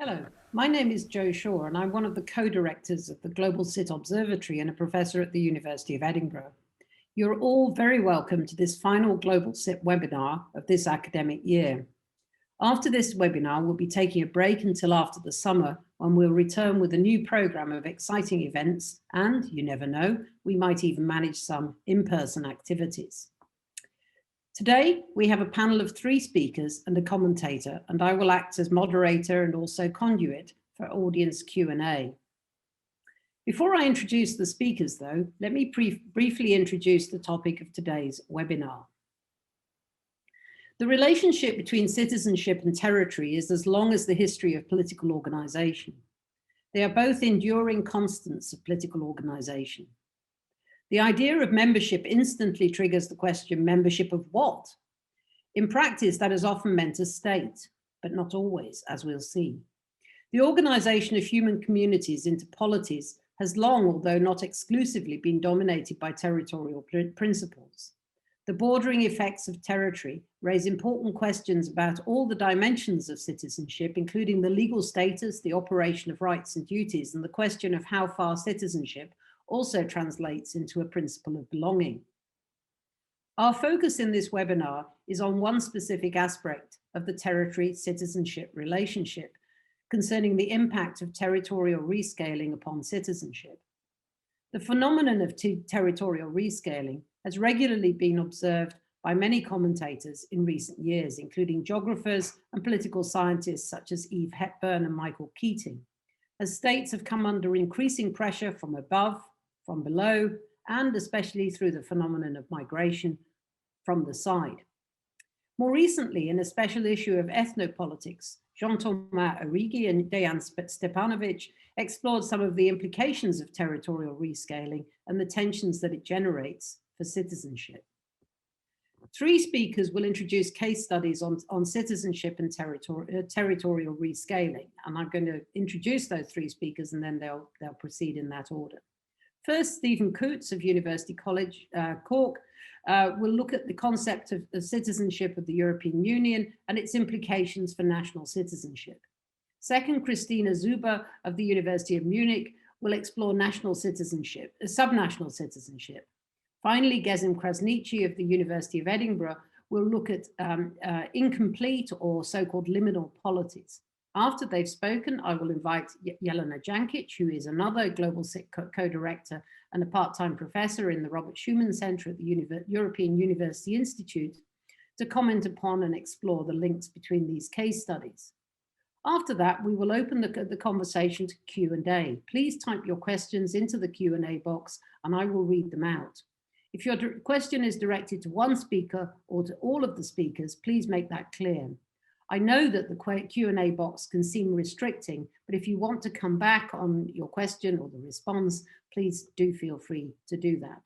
Hello, my name is Jo Shaw and I'm one of the co-directors of the Global Cit Observatory and a professor at the University of Edinburgh. You're all very welcome to this final Global Cit webinar of this academic year. After this webinar, we'll be taking a break until after the summer, when we'll return with a new program of exciting events and, you never know, we might even manage some in-person activities. Today, we have a panel of 3 speakers and a commentator, and I will act as moderator and also conduit for audience Q&A. Before I introduce the speakers, though, let me briefly introduce the topic of today's webinar. The relationship between citizenship and territory is as long as the history of political organization. They are both enduring constants of political organization. The idea of membership instantly triggers the question, membership of what? In practice, that has often meant a state, but not always, as we'll see. The organization of human communities into polities has long, although not exclusively, been dominated by territorial principles. The bordering effects of territory raise important questions about all the dimensions of citizenship, including the legal status, the operation of rights and duties, and the question of how far citizenship also translates into a principle of belonging. Our focus in this webinar is on one specific aspect of the territory-citizenship relationship, concerning the impact of territorial rescaling upon citizenship. The phenomenon of territorial rescaling has regularly been observed by many commentators in recent years, including geographers and political scientists such as Eve Hepburn and Michael Keating, as states have come under increasing pressure from above, from below, and especially through the phenomenon of migration from the side. More recently, in a special issue of Ethnopolitics, Jean-Thomas Arrighi and Dejan Stepanovic explored some of the implications of territorial rescaling and the tensions that it generates for citizenship. 3 speakers will introduce case studies on citizenship and territorial rescaling, and I'm going to introduce those 3 speakers and then they'll proceed in that order. First, Stephen Coutts of University College Cork will look at the concept of the citizenship of the European Union and its implications for national citizenship. Second, Christina Zuber of the University of Munich will explore national citizenship, subnational citizenship. Finally, Gëzim Krasniqi of the University of Edinburgh will look at incomplete or so-called liminal polities. After they've spoken, I will invite Jelena Džankic, who is another Global Cit co-director and a part-time professor in the Robert Schuman Center at the European University Institute, to comment upon and explore the links between these case studies. After that, we will open the conversation to Q&A. Please type your questions into the Q&A box and I will read them out. If your question is directed to one speaker or to all of the speakers, please make that clear. I know that the Q&A box can seem restricting, but if you want to come back on your question or the response, please do feel free to do that.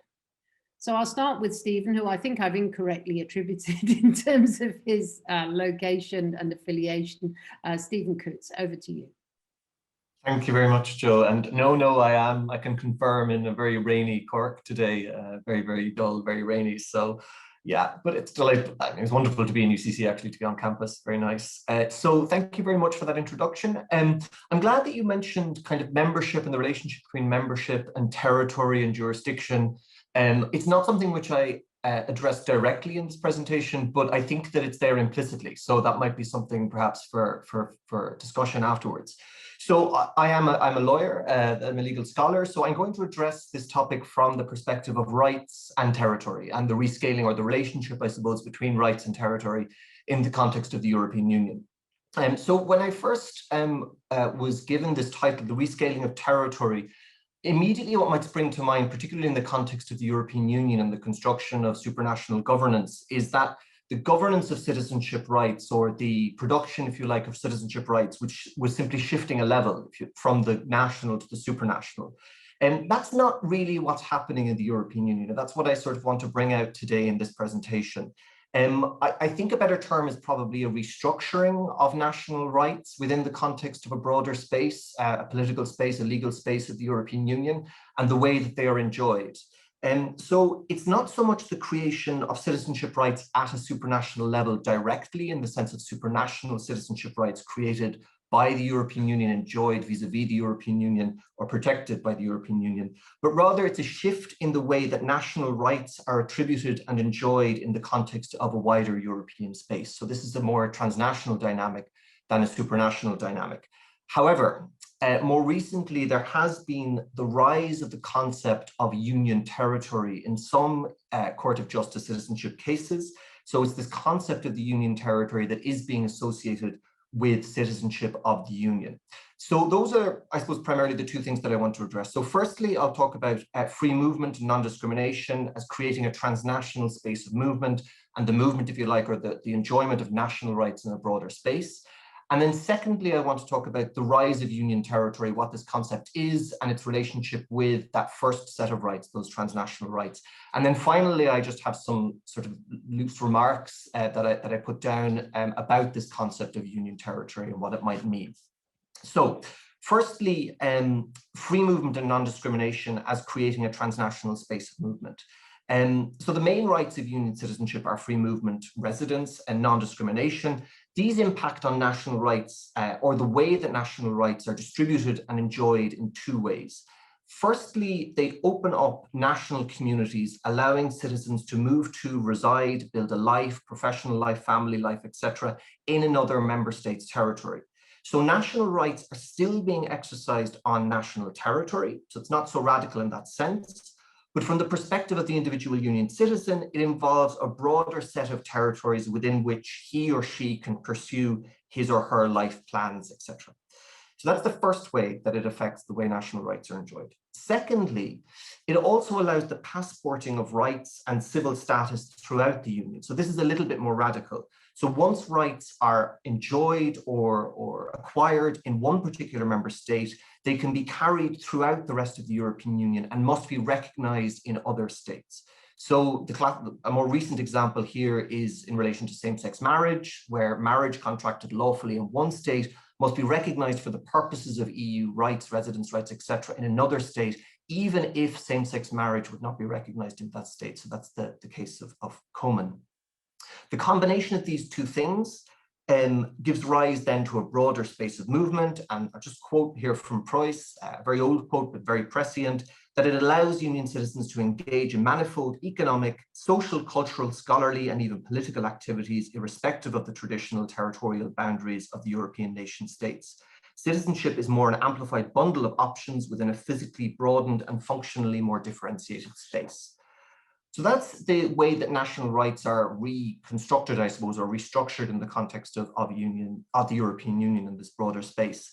So I'll start with Stephen, who I think I've incorrectly attributed in terms of his location and affiliation. Stephen Coutts, over to you. Thank you very much, Jo. And no, I can confirm, in a very rainy Cork today, very, very dull, very rainy. So yeah, but it's delightful. I mean, it's wonderful to be in UCC, actually, to be on campus. Very nice. So thank you very much for that introduction. I'm glad that you mentioned kind of membership and the relationship between membership and territory and jurisdiction. It's not something which I addressed directly in this presentation, but I think that it's there implicitly. So that might be something perhaps for discussion afterwards. So I'm a lawyer, I'm a legal scholar, so I'm going to address this topic from the perspective of rights and territory and the rescaling, or the relationship, I suppose, between rights and territory in the context of the European Union. So when I first was given this title, the rescaling of territory, immediately what might spring to mind, particularly in the context of the European Union and the construction of supranational governance, is that the governance of citizenship rights, or the production, if you like, of citizenship rights, which was simply shifting a level from the national to the supranational. And that's not really what's happening in the European Union. And that's what I sort of want to bring out today in this presentation. I think a better term is probably a restructuring of national rights within the context of a broader space, a political space, a legal space of the European Union, and the way that they are enjoyed. So it's not so much the creation of citizenship rights at a supranational level directly, in the sense of supranational citizenship rights created by the European Union, enjoyed vis-a-vis the European Union, or protected by the European Union, but rather it's a shift in the way that national rights are attributed and enjoyed in the context of a wider European space. So this is a more transnational dynamic than a supranational dynamic. However, more recently, there has been the rise of the concept of union territory in some Court of Justice citizenship cases. So it's this concept of the union territory that is being associated with citizenship of the union. So those are, I suppose, primarily the two things that I want to address. So firstly, I'll talk about free movement and non-discrimination as creating a transnational space of movement, and the movement, if you like, or the enjoyment of national rights in a broader space. And then secondly, I want to talk about the rise of union territory, what this concept is, and its relationship with that first set of rights, those transnational rights. And then finally, I just have some sort of loose remarks that I put down about this concept of union territory and what it might mean. So firstly, free movement and non-discrimination as creating a transnational space of movement. So the main rights of union citizenship are free movement, residence, and non-discrimination. These impact on national rights or the way that national rights are distributed and enjoyed in two ways. Firstly, they open up national communities, allowing citizens to move to, reside, build a life, professional life, family life, etc., in another member state's territory. So national rights are still being exercised on national territory. So it's not so radical in that sense. But from the perspective of the individual union citizen, it involves a broader set of territories within which he or she can pursue his or her life plans, etc. So that's the first way that it affects the way national rights are enjoyed. Secondly, it also allows the passporting of rights and civil status throughout the union. So this is a little bit more radical. So once rights are enjoyed or acquired in one particular member state, they can be carried throughout the rest of the European Union and must be recognized in other states. So a more recent example here is in relation to same-sex marriage, where marriage contracted lawfully in one state must be recognized for the purposes of EU rights, residence rights, etc., in another state, even if same-sex marriage would not be recognized in that state. So that's the case of Coman. The combination of these two things gives rise then to a broader space of movement. And I'll just quote here from Preuss, a very old quote, but very prescient, that it allows union citizens to engage in manifold economic, social, cultural, scholarly, and even political activities, irrespective of the traditional territorial boundaries of the European nation states. Citizenship is more an amplified bundle of options within a physically broadened and functionally more differentiated space. So that's the way that national rights are reconstructed, I suppose, or restructured in the context of the European Union in this broader space.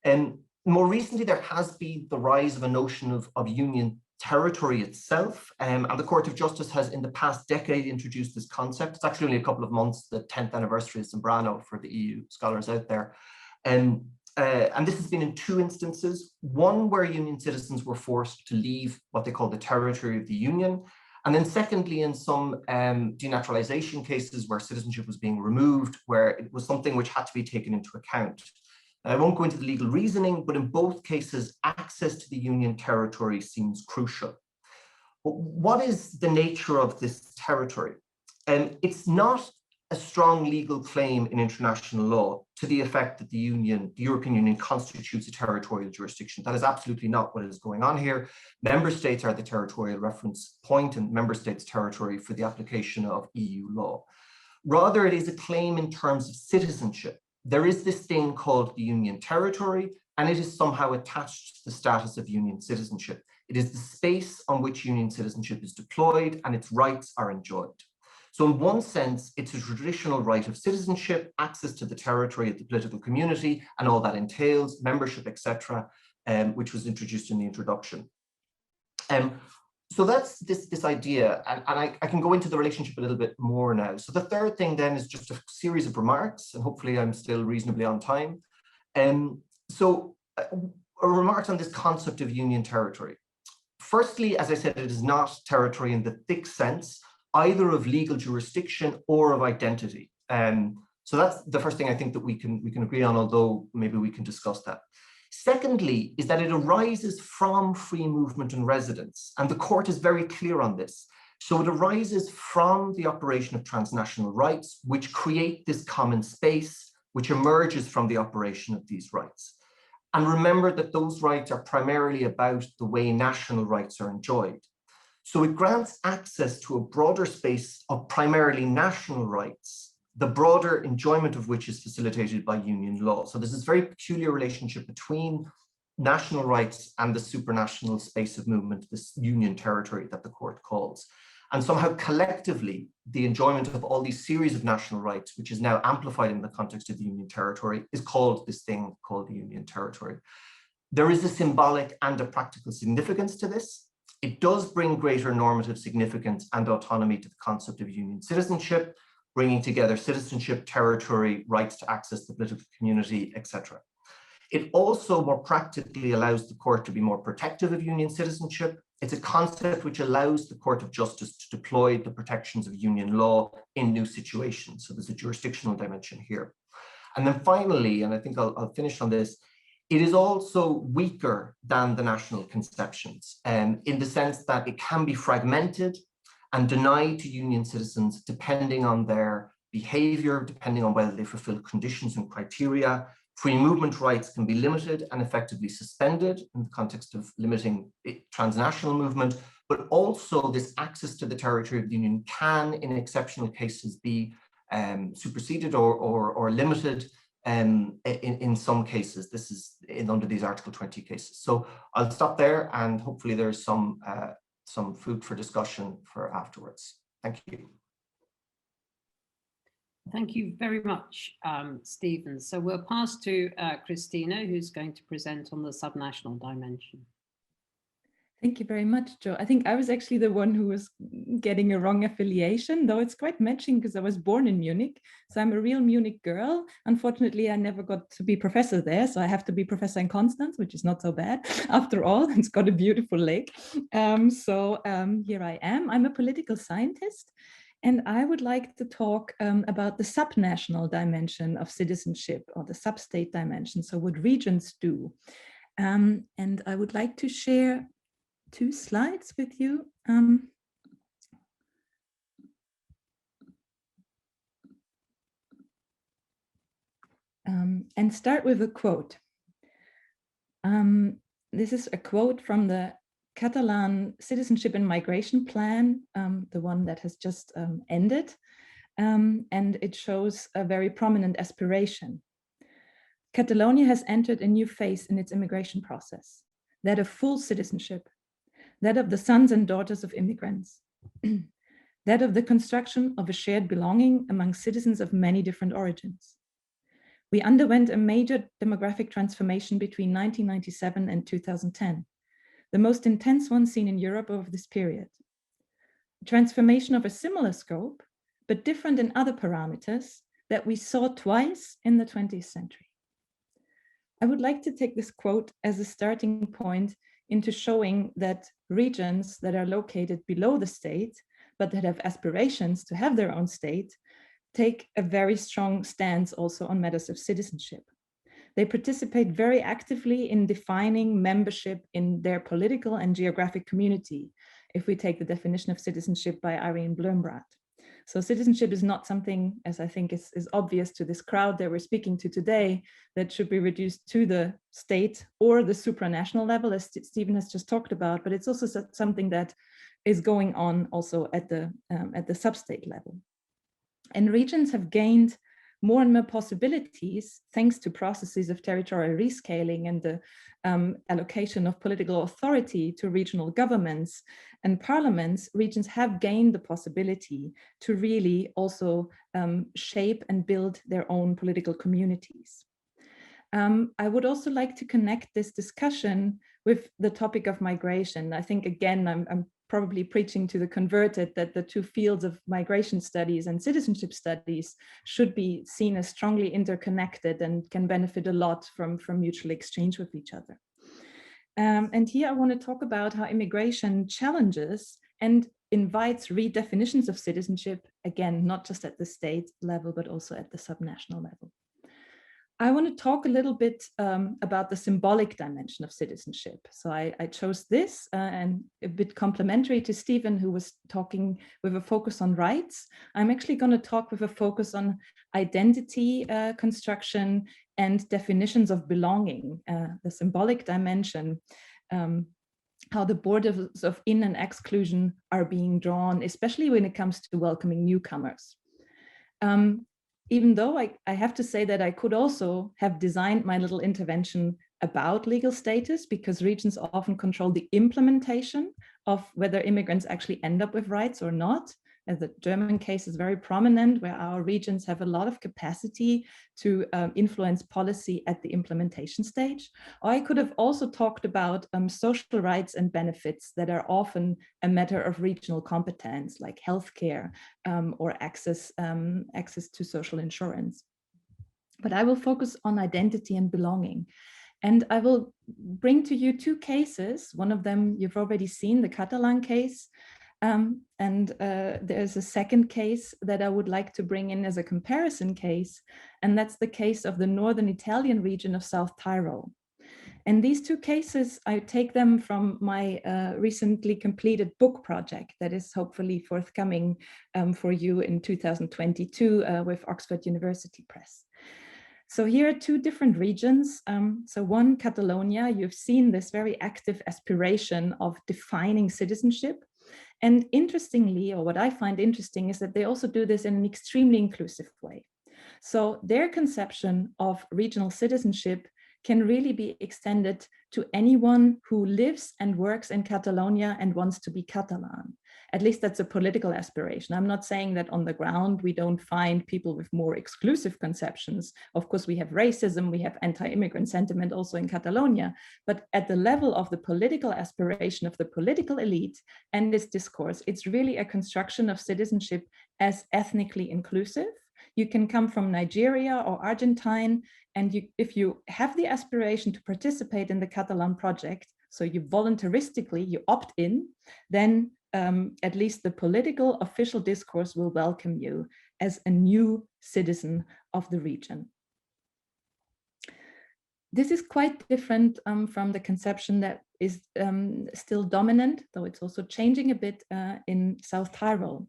And more recently, there has been the rise of a notion of union territory itself. And the Court of Justice has in the past decade introduced this concept. It's actually only a couple of months, the 10th anniversary of Zambrano for the EU scholars out there. And this has been in two instances. One where union citizens were forced to leave what they call the territory of the union. And then secondly, in some denaturalization cases where citizenship was being removed, where it was something which had to be taken into account. I won't go into the legal reasoning, but in both cases, access to the union territory seems crucial. But what is the nature of this territory? It's not a strong legal claim in international law to the effect that the European Union constitutes a territorial jurisdiction. That is absolutely not what is going on here. Member states are the territorial reference point and member states' territory for the application of EU law. Rather, it is a claim in terms of citizenship. There is this thing called the union territory, and it is somehow attached to the status of union citizenship. It is the space on which union citizenship is deployed and its rights are enjoyed. So in one sense, it's a traditional right of citizenship, access to the territory of the political community, and all that entails, membership, etc., which was introduced in the introduction. So that's this idea, and I can go into the relationship a little bit more now. So the third thing then is just a series of remarks, and hopefully I'm still reasonably on time. So remarks on this concept of union territory. Firstly, as I said, it is not territory in the thick sense, either of legal jurisdiction or of identity. So that's the first thing I think that we can agree on, although maybe we can discuss that. Secondly, is that it arises from free movement and residence, and the court is very clear on this. So it arises from the operation of transnational rights, which create this common space, which emerges from the operation of these rights. And remember that those rights are primarily about the way national rights are enjoyed. So it grants access to a broader space of primarily national rights, the broader enjoyment of which is facilitated by union law. So there's this very peculiar relationship between national rights and the supranational space of movement, this union territory that the court calls. And somehow collectively, the enjoyment of all these series of national rights, which is now amplified in the context of the union territory, is called this thing called the union territory. There is a symbolic and a practical significance to this. It does bring greater normative significance and autonomy to the concept of union citizenship, bringing together citizenship, territory, rights to access the political community, etc. It also more practically allows the court to be more protective of union citizenship. It's a concept which allows the Court of Justice to deploy the protections of union law in new situations. So there's a jurisdictional dimension here. And then finally, and I think I'll finish on this, it is also weaker than the national conceptions, in the sense that it can be fragmented and denied to union citizens depending on their behavior, depending on whether they fulfill conditions and criteria. Free movement rights can be limited and effectively suspended in the context of limiting transnational movement, but also this access to the territory of the union can, in exceptional cases, be superseded or limited in some cases. This is under these Article 20 cases. So I'll stop there, and hopefully there's some food for discussion for afterwards. Thank you. Thank you very much, Stephen. So we'll pass to Christina, who's going to present on the subnational dimension. Thank you very much, Joe. I think I was actually the one who was getting a wrong affiliation, though it's quite matching because I was born in Munich. So I'm a real Munich girl. Unfortunately, I never got to be professor there. So I have to be professor in Constance, which is not so bad. After all, it's got a beautiful lake. Here I am. I'm a political scientist. And I would like to talk about the subnational dimension of citizenship, or the sub-state dimension, so what regions do. And I would like to share 2 slides with you. And start with a quote. This is a quote from the Catalan Citizenship and Migration Plan, the one that has just ended, and it shows a very prominent aspiration. Catalonia has entered a new phase in its immigration process, that of full citizenship, that of the sons and daughters of immigrants, that of the construction of a shared belonging among citizens of many different origins. We underwent a major demographic transformation between 1997 and 2010. The most intense one seen in Europe over this period. Transformation of a similar scope, but different in other parameters that we saw twice in the 20th century. I would like to take this quote as a starting point into showing that regions that are located below the state, but that have aspirations to have their own state, take a very strong stance also on matters of citizenship. They participate very actively in defining membership in their political and geographic community, if we take the definition of citizenship by Irene Bloembraat. So citizenship is not something, as I think is obvious to this crowd that we're speaking to today, that should be reduced to the state or the supranational level, as Stephen has just talked about, but it's also something that is going on also at the sub-state level. And regions have gained more and more possibilities thanks to processes of territorial rescaling and the allocation of political authority to regional governments and parliaments. Regions have gained the possibility to really also shape and build their own political communities. I would also like to connect this discussion with the topic of migration. I think, again, I'm probably preaching to the converted that the 2 fields of migration studies and citizenship studies should be seen as strongly interconnected and can benefit a lot from mutual exchange with each other. And here I want to talk about how immigration challenges and invites redefinitions of citizenship, again, not just at the state level, but also at the subnational level. I want to talk a little bit about the symbolic dimension of citizenship. So I chose this and a bit complementary to Stephen, who was talking with a focus on rights. I'm actually going to talk with a focus on identity construction and definitions of belonging, the symbolic dimension, how the borders of in and exclusion are being drawn, especially when it comes to welcoming newcomers. Even though I have to say that I could also have designed my little intervention about legal status, because regions often control the implementation of whether immigrants actually end up with rights or not. As the German case is very prominent, where our regions have a lot of capacity to influence policy at the implementation stage. Or I could have also talked about social rights and benefits that are often a matter of regional competence, like healthcare or access to social insurance. But I will focus on identity and belonging. And I will bring to you two cases. One of them you've already seen, the Catalan case. There's a second case that I would like to bring in as a comparison case, and that's the case of the northern Italian region of South Tyrol. And these two cases, I take them from my recently completed book project that is hopefully forthcoming for you in 2022 with Oxford University Press. So here are two different regions. So one, Catalonia, you've seen this very active aspiration of defining citizenship. And interestingly, or what I find interesting, is that they also do this in an extremely inclusive way. So their conception of regional citizenship can really be extended to anyone who lives and works in Catalonia and wants to be Catalan. At least that's a political aspiration. I'm not saying that on the ground we don't find people with more exclusive conceptions. Of course, we have racism, we have anti-immigrant sentiment also in Catalonia, but at the level of the political aspiration of the political elite and this discourse, it's really a construction of citizenship as ethnically inclusive. You can come from Nigeria or Argentine, and if you have the aspiration to participate in the Catalan project, so you voluntaristically, you opt in, then at least the political official discourse will welcome you as a new citizen of the region. This is quite different from the conception that is still dominant, though it's also changing a bit in South Tyrol.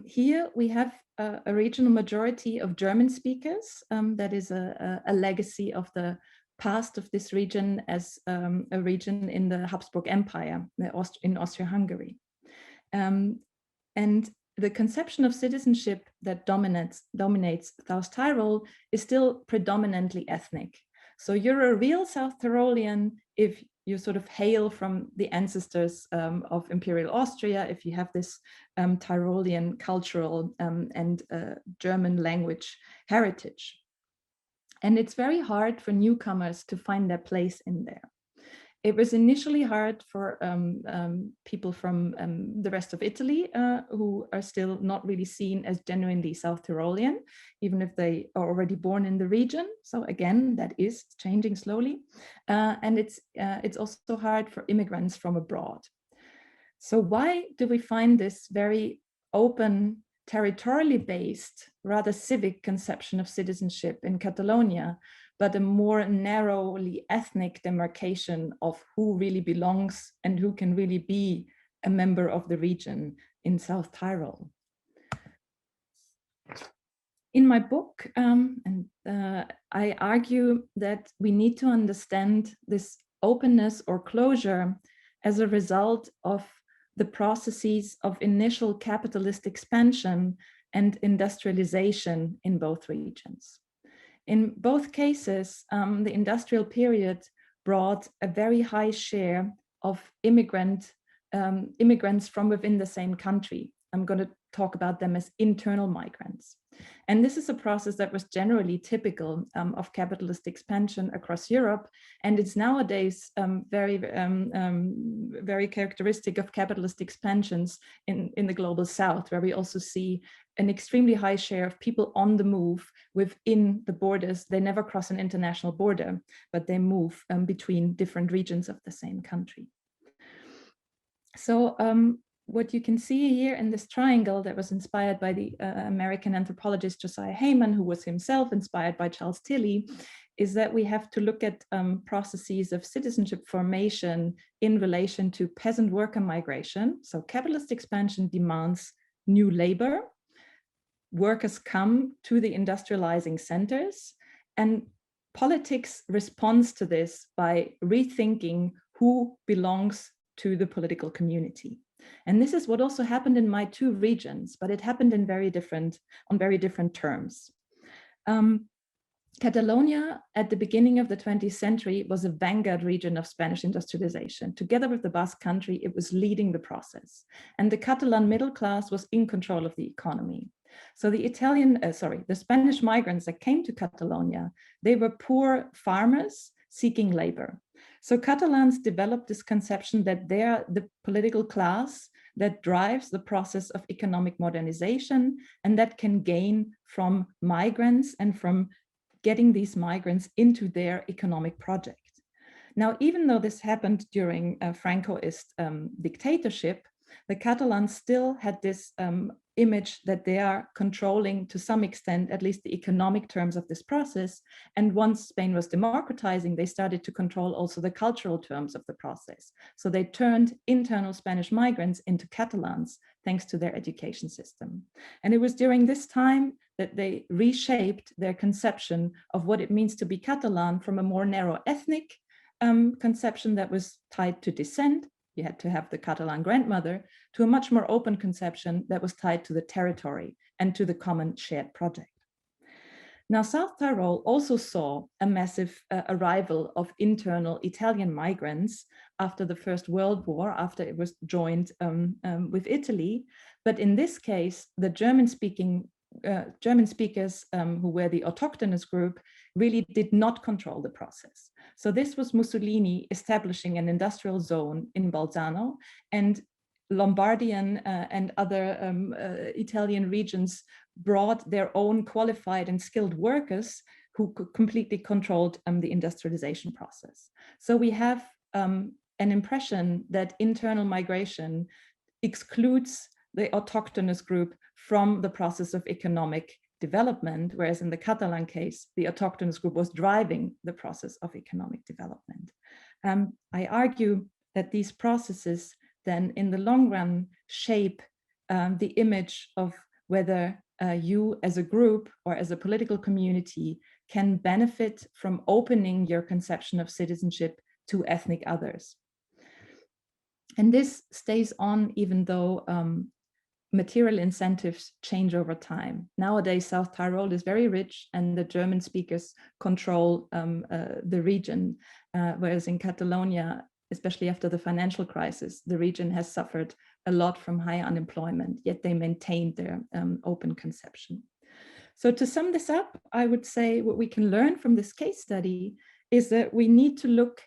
Here we have a regional majority of German speakers. That is a legacy of the past of this region as a region in the Habsburg Empire in Austria-Hungary. And the conception of citizenship that dominates South Tyrol is still predominantly ethnic. So you're a real South Tyrolean if you sort of hail from the ancestors of Imperial Austria, if you have this Tyrolean cultural and German language heritage. And it's very hard for newcomers to find their place in there. It was initially hard for people from the rest of Italy who are still not really seen as genuinely South Tyrolean, even if they are already born in the region. So again, that is changing slowly. And it's also hard for immigrants from abroad. So why do we find this very open, territorially based, rather civic conception of citizenship in Catalonia, but a more narrowly ethnic demarcation of who really belongs and who can really be a member of the region in South Tyrol? In my book, I argue that we need to understand this openness or closure as a result of the processes of initial capitalist expansion and industrialization in both regions. In both cases, the industrial period brought a very high share of immigrants from within the same country. I'm going to talk about them as internal migrants. And this is a process that was generally typical of capitalist expansion across Europe. And it's nowadays very characteristic of capitalist expansions in the global South, where we also see an extremely high share of people on the move within the borders. They never cross an international border, but they move between different regions of the same country. So what you can see here in this triangle that was inspired by the American anthropologist Josiah Hayman, who was himself inspired by Charles Tilly, is that we have to look at processes of citizenship formation in relation to peasant worker migration. So capitalist expansion demands new labor. Workers come to the industrializing centers, and politics responds to this by rethinking who belongs to the political community. And this is what also happened in my two regions, but it happened in on very different terms. Catalonia at the beginning of the 20th century was a vanguard region of Spanish industrialization. Together with the Basque Country, it was leading the process. And the Catalan middle class was in control of the economy. So the Spanish migrants that came to Catalonia, they were poor farmers seeking labor. So Catalans developed this conception that they are the political class that drives the process of economic modernization, and that can gain from migrants and from getting these migrants into their economic project. Now, even though this happened during Francoist dictatorship, the Catalans still had this image that they are controlling to some extent, at least the economic terms of this process. And once Spain was democratizing, they started to control also the cultural terms of the process. So they turned internal Spanish migrants into Catalans, thanks to their education system. And it was during this time that they reshaped their conception of what it means to be Catalan from a more narrow ethnic conception that was tied to descent. You had to have the Catalan grandmother, to a much more open conception that was tied to the territory and to the common shared project. Now, South Tyrol also saw a massive arrival of internal Italian migrants after the First World War, after it was joined with Italy. But in this case, the German speakers who were the autochthonous group really did not control the process. So this was Mussolini establishing an industrial zone in Bolzano, and Lombardian and other Italian regions brought their own qualified and skilled workers who completely controlled the industrialization process. So we have an impression that internal migration excludes the autochthonous group from the process of economic development, whereas in the Catalan case, the autochthonous group was driving the process of economic development. I argue that these processes then in the long run shape the image of whether you as a group or as a political community can benefit from opening your conception of citizenship to ethnic others. And this stays on even though material incentives change over time. Nowadays, South Tyrol is very rich and the German speakers control the region, whereas in Catalonia, especially after the financial crisis, the region has suffered a lot from high unemployment, yet they maintained their open conception. So to sum this up, I would say what we can learn from this case study is that we need to look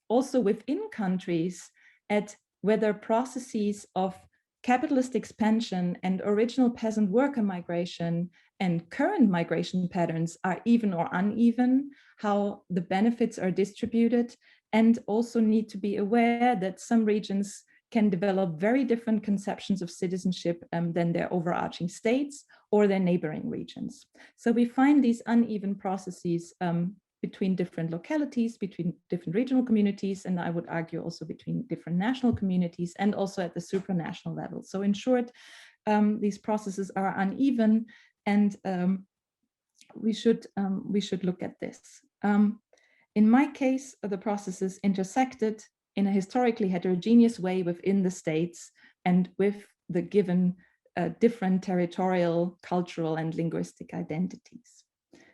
also within countries at whether processes of capitalist expansion and original peasant worker migration and current migration patterns are even or uneven, how the benefits are distributed, and also need to be aware that some regions can develop very different conceptions of citizenship than their overarching states or their neighboring regions. So we find these uneven processes between different localities, between different regional communities, and I would argue also between different national communities and also at the supranational level. So in short, these processes are uneven, and we should look at this. In my case, the processes intersected in a historically heterogeneous way within the states and with the given different territorial, cultural, and linguistic identities.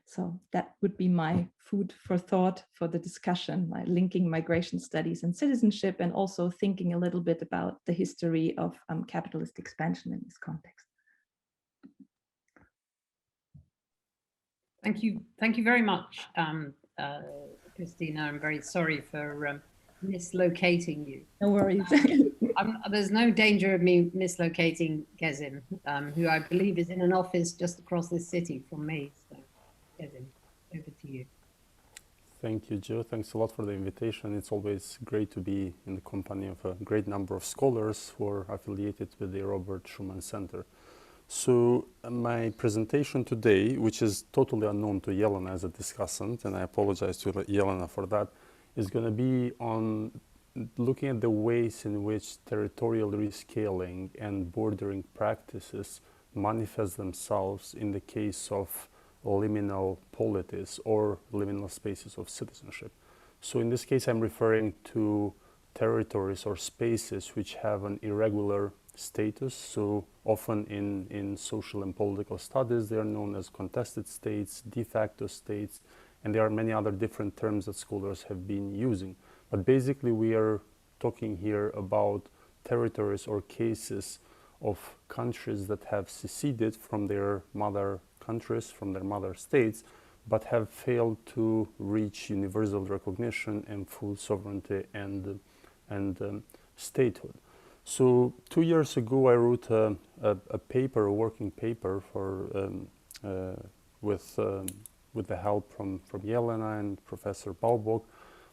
So that would be my food for thought for the discussion, by linking migration studies and citizenship, and also thinking a little bit about the history of capitalist expansion in this context. Thank you very much, Christina. I'm very sorry for mislocating you. No worries. There's no danger of me mislocating Gëzim, who I believe is in an office just across this city from me. So, Gëzim, over to you. Thank you, Joe. Thanks a lot for the invitation. It's always great to be in the company of a great number of scholars who are affiliated with the Robert Schuman Center. So my presentation today, which is totally unknown to Jelena as a discussant, and I apologize to Jelena for that, is going to be on looking at the ways in which territorial rescaling and bordering practices manifest themselves in the case of liminal polities or liminal spaces of citizenship. So in this case, I'm referring to territories or spaces which have an irregular status. So often in social and political studies, they are known as contested states, de facto states, and there are many other different terms that scholars have been using. But basically, we are talking here about territories or cases of countries that have seceded from their mother countries, from their mother states, but have failed to reach universal recognition and full sovereignty and statehood. So 2 years ago, I wrote a paper, a working paper for with the help from Jelena and Professor Baubok,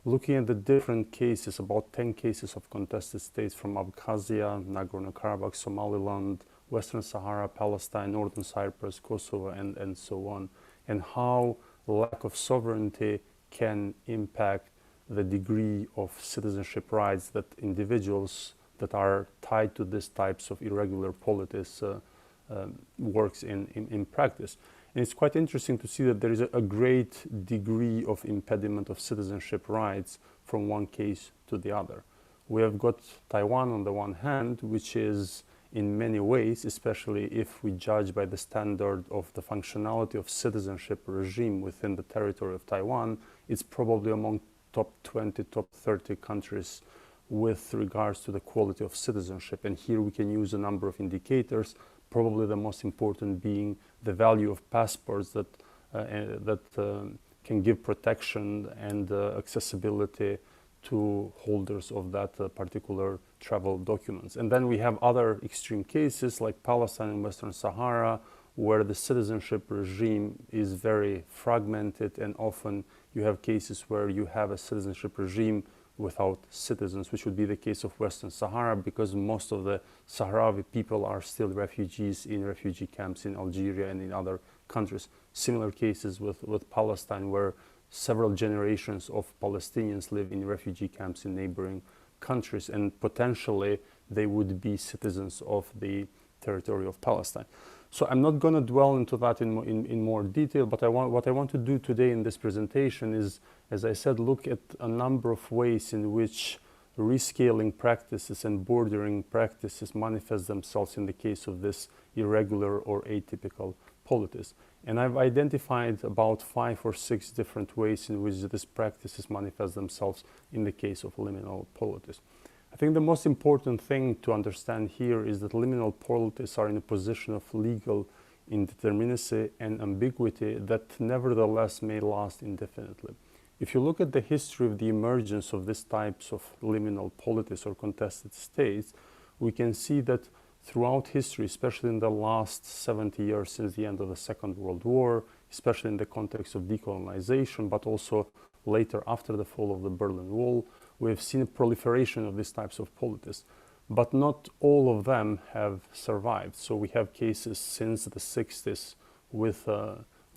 looking at the different cases, about 10 cases of contested states from Abkhazia, Nagorno-Karabakh, Somaliland, Western Sahara, Palestine, Northern Cyprus, Kosovo, and so on, and how lack of sovereignty can impact the degree of citizenship rights that individuals that are tied to these types of irregular polities works in practice. And it's quite interesting to see that there is a great degree of impediment of citizenship rights from one case to the other. We have got Taiwan on the one hand, which is in many ways, especially if we judge by the standard of the functionality of citizenship regime within the territory of Taiwan, it's probably among top 20, top 30 countries with regards to the quality of citizenship. And here we can use a number of indicators, probably the most important being the value of passports that can give protection and accessibility to holders of that particular travel documents. And then we have other extreme cases like Palestine and Western Sahara, where the citizenship regime is very fragmented, and often you have cases where you have a citizenship regime without citizens, which would be the case of Western Sahara, because most of the Sahrawi people are still refugees in refugee camps in Algeria and in other countries. Similar cases with Palestine, where several generations of Palestinians live in refugee camps in neighboring countries, and potentially they would be citizens of the territory of Palestine. So I'm not going to dwell into that in more detail, but what I want to do today in this presentation is, as I said, look at a number of ways in which rescaling practices and bordering practices manifest themselves in the case of this irregular or atypical polities. And I've identified about 5 or 6 different ways in which these practices manifest themselves in the case of liminal polities. I think the most important thing to understand here is that liminal polities are in a position of legal indeterminacy and ambiguity that nevertheless may last indefinitely. If you look at the history of the emergence of these types of liminal polities or contested states, we can see that throughout history, especially in the last 70 years since the end of the Second World War, especially in the context of decolonization, but also later after the fall of the Berlin Wall, we have seen a proliferation of these types of polities. But not all of them have survived. So we have cases since the 60s with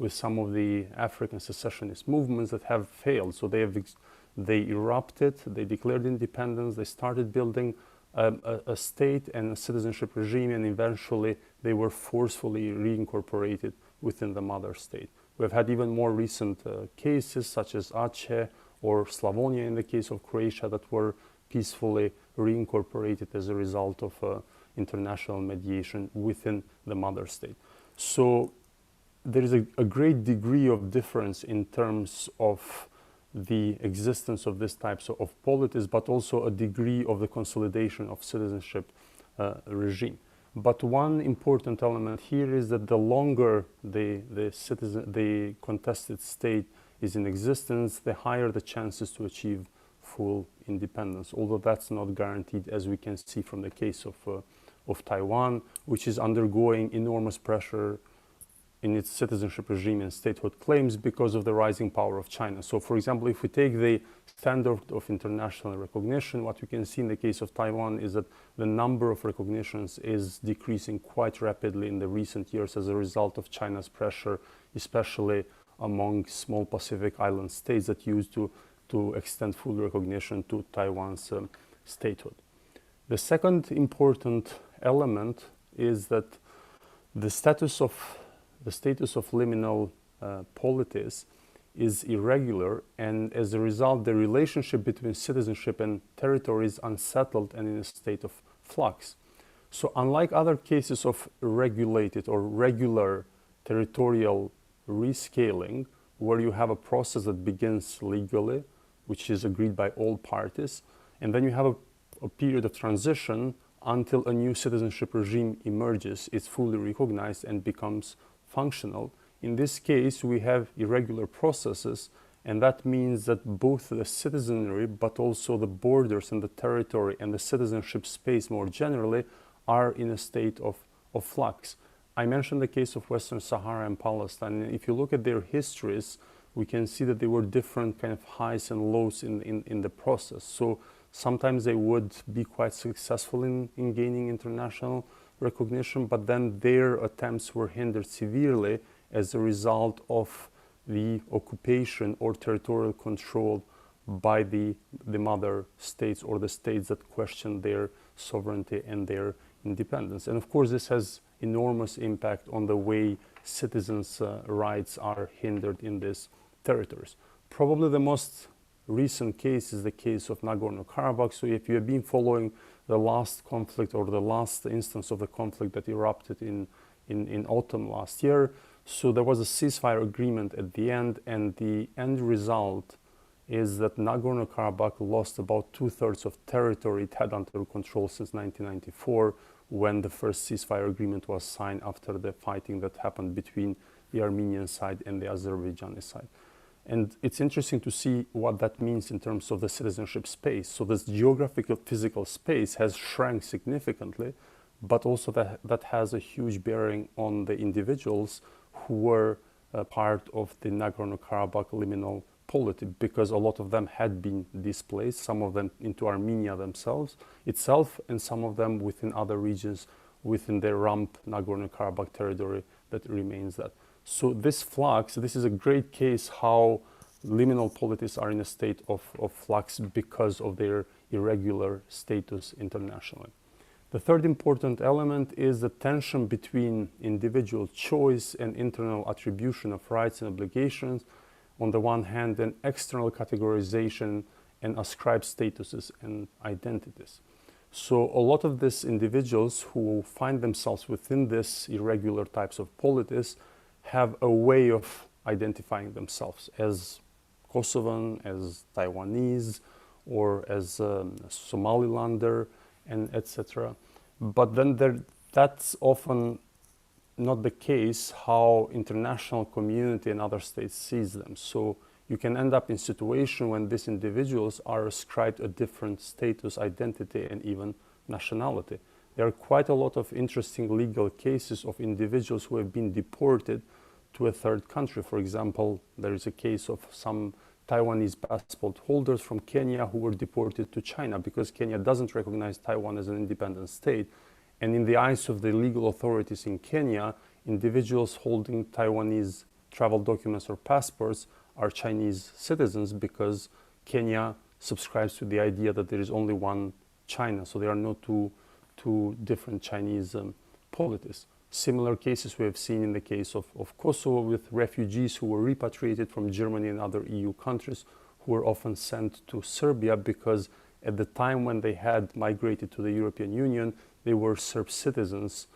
some of the African secessionist movements that have failed. So they erupted, they declared independence, they started building a state and a citizenship regime, and eventually they were forcefully reincorporated within the mother state. We've had even more recent cases such as Aceh or Slavonia in the case of Croatia that were peacefully reincorporated as a result of international mediation within the mother state. So there is a great degree of difference in terms of the existence of these types of polities, but also a degree of the consolidation of citizenship regime. But one important element here is that the longer the contested state is in existence, the higher the chances to achieve full independence, although that's not guaranteed, as we can see from the case of Taiwan, which is undergoing enormous pressure in its citizenship regime and statehood claims because of the rising power of China. So for example, if we take the standard of international recognition, what we can see in the case of Taiwan is that the number of recognitions is decreasing quite rapidly in the recent years as a result of China's pressure, especially among small Pacific island states that used to extend full recognition to Taiwan's statehood. The second important element is that the status of liminal polities is irregular, and as a result, the relationship between citizenship and territory is unsettled and in a state of flux. So unlike other cases of regulated or regular territorial rescaling, where you have a process that begins legally, which is agreed by all parties, and then you have a period of transition until a new citizenship regime emerges, is fully recognized and becomes functional. In this case, we have irregular processes, and that means that both the citizenry, but also the borders and the territory and the citizenship space more generally are in a state of flux. I mentioned the case of Western Sahara and Palestine. If you look at their histories, we can see that there were different kind of highs and lows in the process. So sometimes they would be quite successful in gaining international recognition, but then their attempts were hindered severely as a result of the occupation or territorial control by the mother states or the states that questioned their sovereignty and their independence. And of course, this has enormous impact on the way citizens' rights are hindered in these territories. Probably the most recent case is the case of Nagorno-Karabakh. So if you have been following the last conflict or the last instance of the conflict that erupted in autumn last year, so there was a ceasefire agreement at the end, and the end result is that Nagorno-Karabakh lost about 2/3 of territory it had under control since 1994, when the first ceasefire agreement was signed after the fighting that happened between the Armenian side and the Azerbaijani side. And it's interesting to see what that means in terms of the citizenship space. So this geographical physical space has shrank significantly, but also that has a huge bearing on the individuals who were part of the Nagorno-Karabakh liminal polity, because a lot of them had been displaced, some of them into Armenia itself, and some of them within other regions within the rump Nagorno-Karabakh territory that remains that. So this flux, this is a great case how liminal polities are in a state of flux because of their irregular status internationally. The third important element is the tension between individual choice and internal attribution of rights and obligations on the one hand, and external categorization and ascribed statuses and identities. So a lot of these individuals who find themselves within this irregular types of polities have a way of identifying themselves as Kosovan, as Taiwanese, or as Somalilander, and etc. But then that's often not the case how international community and other states sees them. So you can end up in a situation when these individuals are ascribed a different status, identity, and even nationality. There are quite a lot of interesting legal cases of individuals who have been deported to a third country. For example, there is a case of some Taiwanese passport holders from Kenya who were deported to China because Kenya doesn't recognize Taiwan as an independent state. And in the eyes of the legal authorities in Kenya, individuals holding Taiwanese travel documents or passports are Chinese citizens because Kenya subscribes to the idea that there is only one China. So there are no two different Chinese polities. Similar cases we have seen in the case of Kosovo, with refugees who were repatriated from Germany and other EU countries who were often sent to Serbia because at the time when they had migrated to the European Union, they were Serb citizens,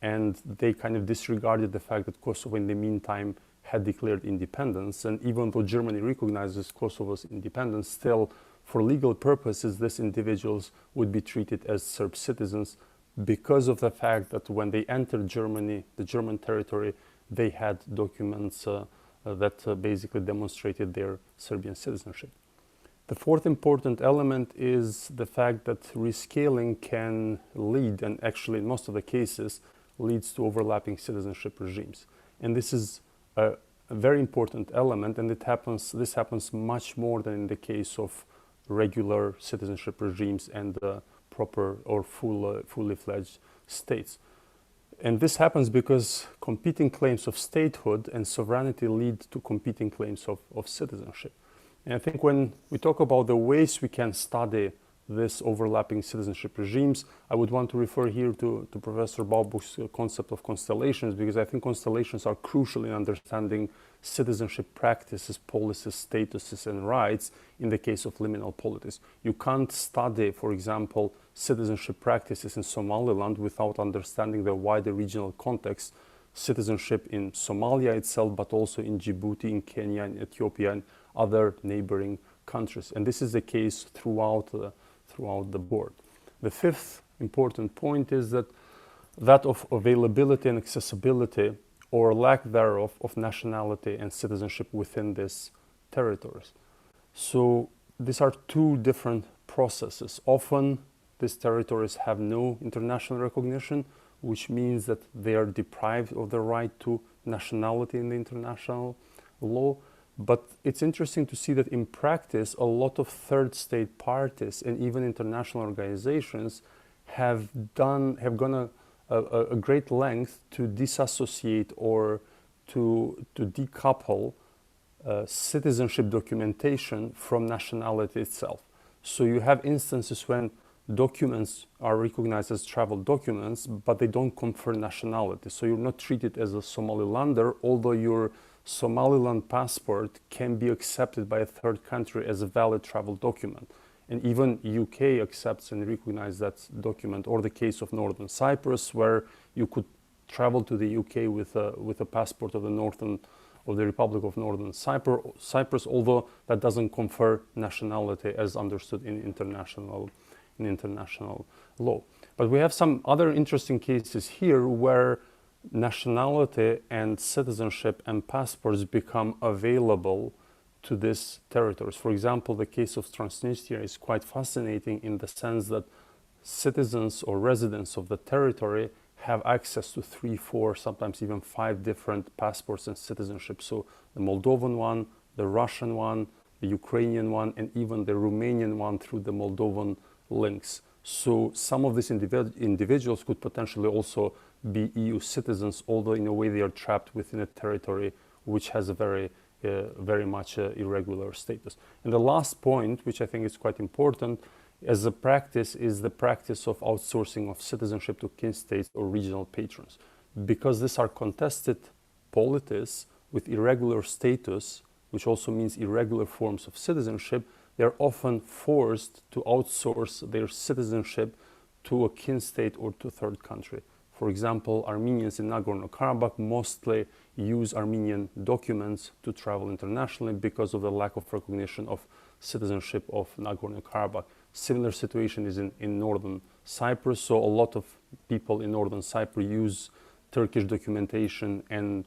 and they kind of disregarded the fact that Kosovo in the meantime had declared independence. And even though Germany recognizes Kosovo's independence, still for legal purposes, these individuals would be treated as Serb citizens because of the fact that when they entered Germany, the German territory, they had documents that basically demonstrated their Serbian citizenship. The fourth important element is the fact that rescaling can lead, and actually in most of the cases, leads to overlapping citizenship regimes. And this is a very important element, and this happens much more than in the case of regular citizenship regimes and proper or fully fledged states. And this happens because competing claims of statehood and sovereignty lead to competing claims of citizenship. And I think when we talk about the ways we can study this overlapping citizenship regimes, I would want to refer here to Professor Baubuch's concept of constellations, because I think constellations are crucial in understanding citizenship practices, policies, statuses, and rights in the case of liminal polities. You can't study, for example, citizenship practices in Somaliland without understanding the wider regional context, citizenship in Somalia itself, but also in Djibouti, in Kenya, in Ethiopia, and other neighboring countries. And this is the case throughout the board. The fifth important point is that of availability and accessibility, or lack thereof, of nationality and citizenship within these territories. So these are two different processes. Often these territories have no international recognition, which means that they are deprived of the right to nationality in the international law. But it's interesting to see that in practice, a lot of third state parties and even international organizations have gone a great length to disassociate or to decouple citizenship documentation from nationality itself. So you have instances when documents are recognized as travel documents, but they don't confer nationality. So you're not treated as a Somalilander, although your Somaliland passport can be accepted by a third country as a valid travel document. And even UK accepts and recognizes that document, or the case of Northern Cyprus, where you could travel to the UK with a passport of the Republic of Northern Cyprus, although that doesn't confer nationality as understood in international law. But we have some other interesting cases here where nationality and citizenship and passports become available to these territories. For example, the case of Transnistria is quite fascinating in the sense that citizens or residents of the territory have access to 3, 4, sometimes even 5 different passports and citizenship. So the Moldovan one, the Russian one, the Ukrainian one, and even the Romanian one through the Moldovan links. So some of these individuals could potentially also be EU citizens, although in a way they are trapped within a territory which has a very much irregular status. And the last point, which I think is quite important as a practice, is the practice of outsourcing of citizenship to kin states or regional patrons. Because these are contested polities with irregular status, which also means irregular forms of citizenship, they're often forced to outsource their citizenship to a kin state or to a third country. For example, Armenians in Nagorno-Karabakh mostly use Armenian documents to travel internationally because of the lack of recognition of citizenship of Nagorno-Karabakh. Similar situation is in northern Cyprus, so a lot of people in northern Cyprus use Turkish documentation, and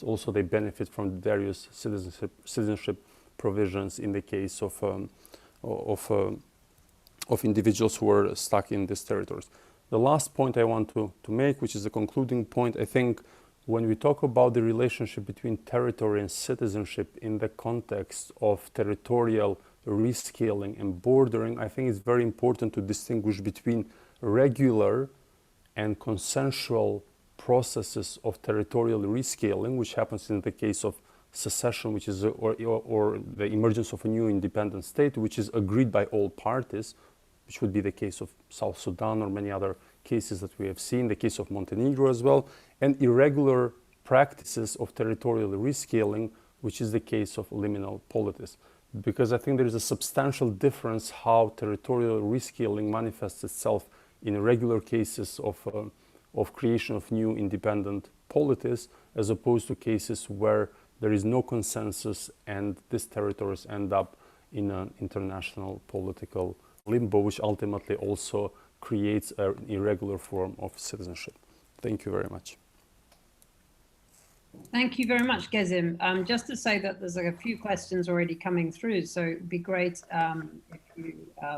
also they benefit from various citizenship provisions in the case of individuals who are stuck in these territories. The last point I want to make, which is the concluding point, I think when we talk about the relationship between territory and citizenship in the context of territorial rescaling and bordering, I think it's very important to distinguish between regular and consensual processes of territorial rescaling, which happens in the case of secession, which is or the emergence of a new independent state, which is agreed by all parties, which would be the case of South Sudan or many other cases that we have seen, the case of Montenegro as well, and irregular practices of territorial rescaling, which is the case of liminal polities. Because I think there is a substantial difference how territorial rescaling manifests itself in regular cases of creation of new independent polities, as opposed to cases where there is no consensus and these territories end up in an international political limbo, which ultimately also creates an irregular form of citizenship. Thank you very much. Thank you very much, Gëzim. Just to say that there's a few questions already coming through, so it'd be great if you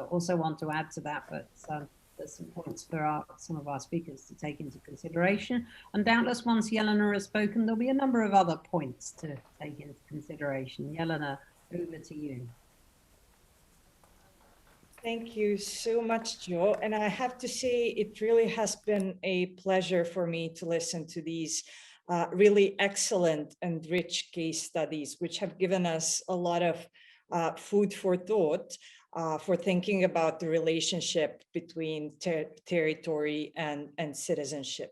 also want to add to that, but some points for some of our speakers to take into consideration. And doubtless once Jelena has spoken, there'll be a number of other points to take into consideration. Jelena, over to you. Thank you so much, Jo. And I have to say, it really has been a pleasure for me to listen to these really excellent and rich case studies, which have given us a lot of food for thought for thinking about the relationship between territory and citizenship.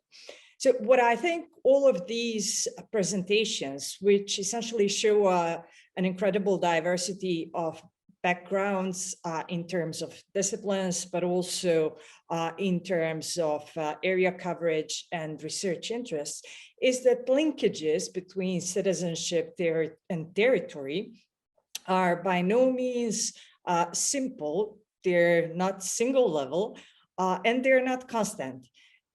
So what I think all of these presentations, which essentially show an incredible diversity of backgrounds in terms of disciplines, but also in terms of area coverage and research interests, is that linkages between citizenship and territory are by no means simple. They're not single level, and they're not constant.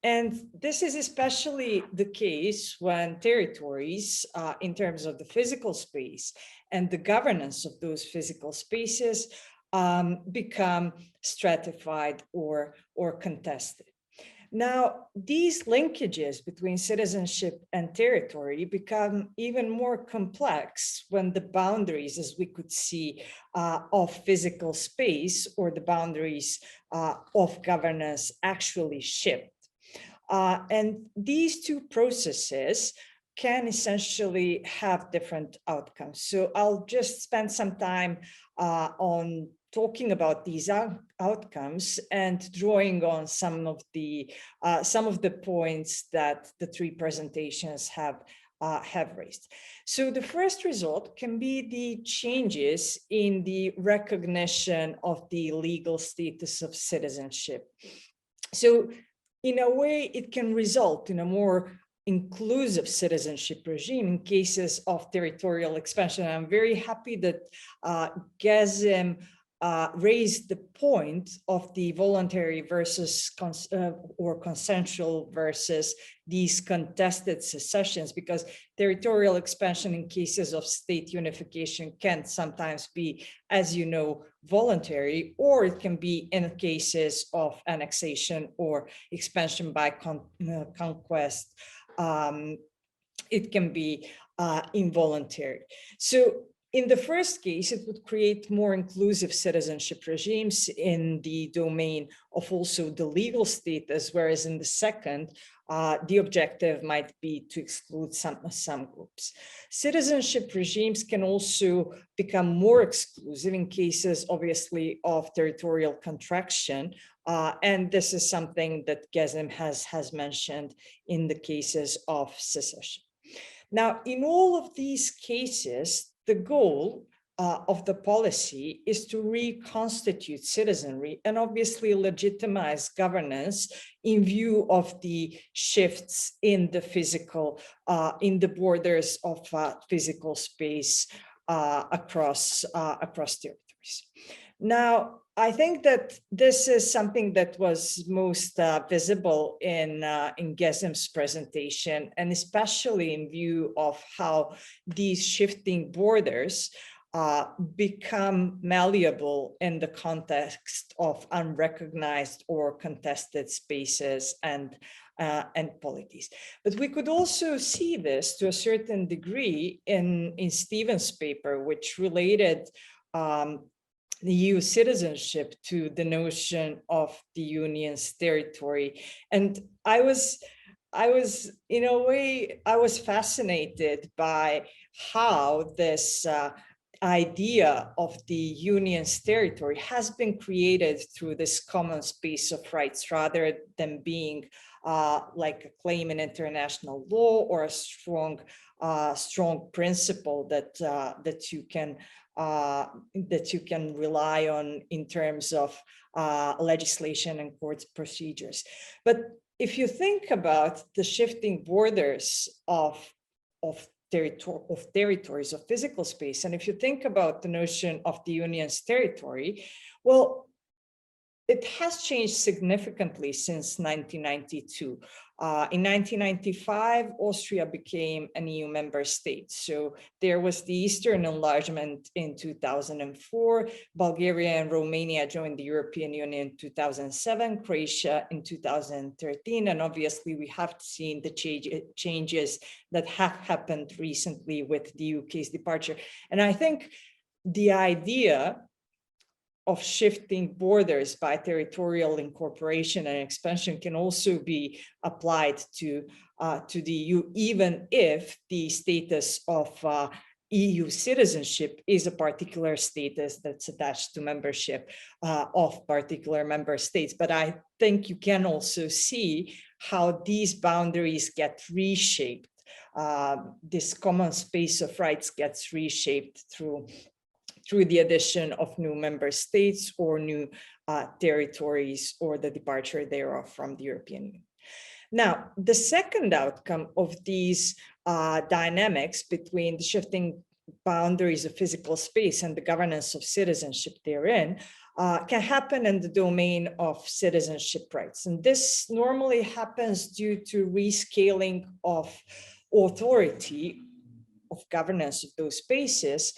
And this is especially the case when territories, in terms of the physical space and the governance of those physical spaces, become stratified or contested. Now, these linkages between citizenship and territory become even more complex when the boundaries, as we could see, of physical space or the boundaries of governance actually shift. And these two processes can essentially have different outcomes. So I'll just spend some time on talking about these outcomes and drawing on some of the points that the three presentations have raised. So the first result can be the changes in the recognition of the legal status of citizenship. So in a way, it can result in a more inclusive citizenship regime in cases of territorial expansion. I'm very happy that Gëzim raised the point of the voluntary versus or consensual versus these contested secessions, because territorial expansion in cases of state unification can sometimes be, as you know, voluntary, or it can be in cases of annexation or expansion by conquest. It can be involuntary. So in the first case, it would create more inclusive citizenship regimes in the domain of also the legal status, whereas in the second, the objective might be to exclude some groups. Citizenship regimes can also become more exclusive in cases, obviously, of territorial contraction, and this is something that Gëzim has mentioned in the cases of secession. Now, in all of these cases, the goal of the policy is to reconstitute citizenry and obviously legitimize governance in view of the shifts in the physical, in the borders of physical space across territories. Now, I think that this is something that was most visible in Gëzim's presentation, and especially in view of how these shifting borders become malleable in the context of unrecognized or contested spaces and polities. But we could also see this to a certain degree in Stephen's paper, which related the EU citizenship to the notion of the union's territory. And I was in a way, I was fascinated by how this idea of the union's territory has been created through this common space of rights, rather than being like a claim in international law or a strong principle that you can rely on in terms of legislation and court procedures. But if you think about the shifting borders of territories of physical space, and if you think about the notion of the union's territory, well, it has changed significantly since 1992. In 1995, Austria became an EU member state. So there was the Eastern enlargement in 2004. Bulgaria and Romania joined the European Union in 2007, Croatia in 2013. And obviously we have seen the changes that have happened recently with the UK's departure. And I think the idea of shifting borders by territorial incorporation and expansion can also be applied to the EU, even if the status of EU citizenship is a particular status that's attached to membership of particular member states. But I think you can also see how these boundaries get reshaped. This common space of rights gets reshaped through the addition of new member states or new territories or the departure thereof from the European Union. Now, the second outcome of these dynamics between the shifting boundaries of physical space and the governance of citizenship therein can happen in the domain of citizenship rights. And this normally happens due to rescaling of authority of governance of those spaces,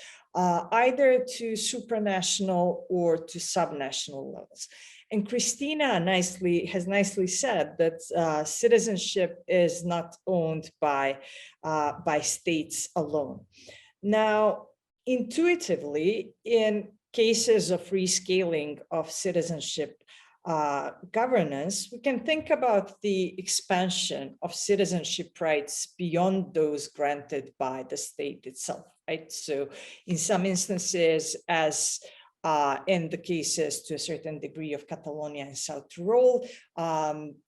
either to supranational or to subnational levels. And Christina has nicely said that citizenship is not owned by states alone. Now, intuitively, in cases of rescaling of citizenship governance, we can think about the expansion of citizenship rights beyond those granted by the state itself, right? So in some instances, as in the cases to a certain degree of Catalonia and South Tyrol,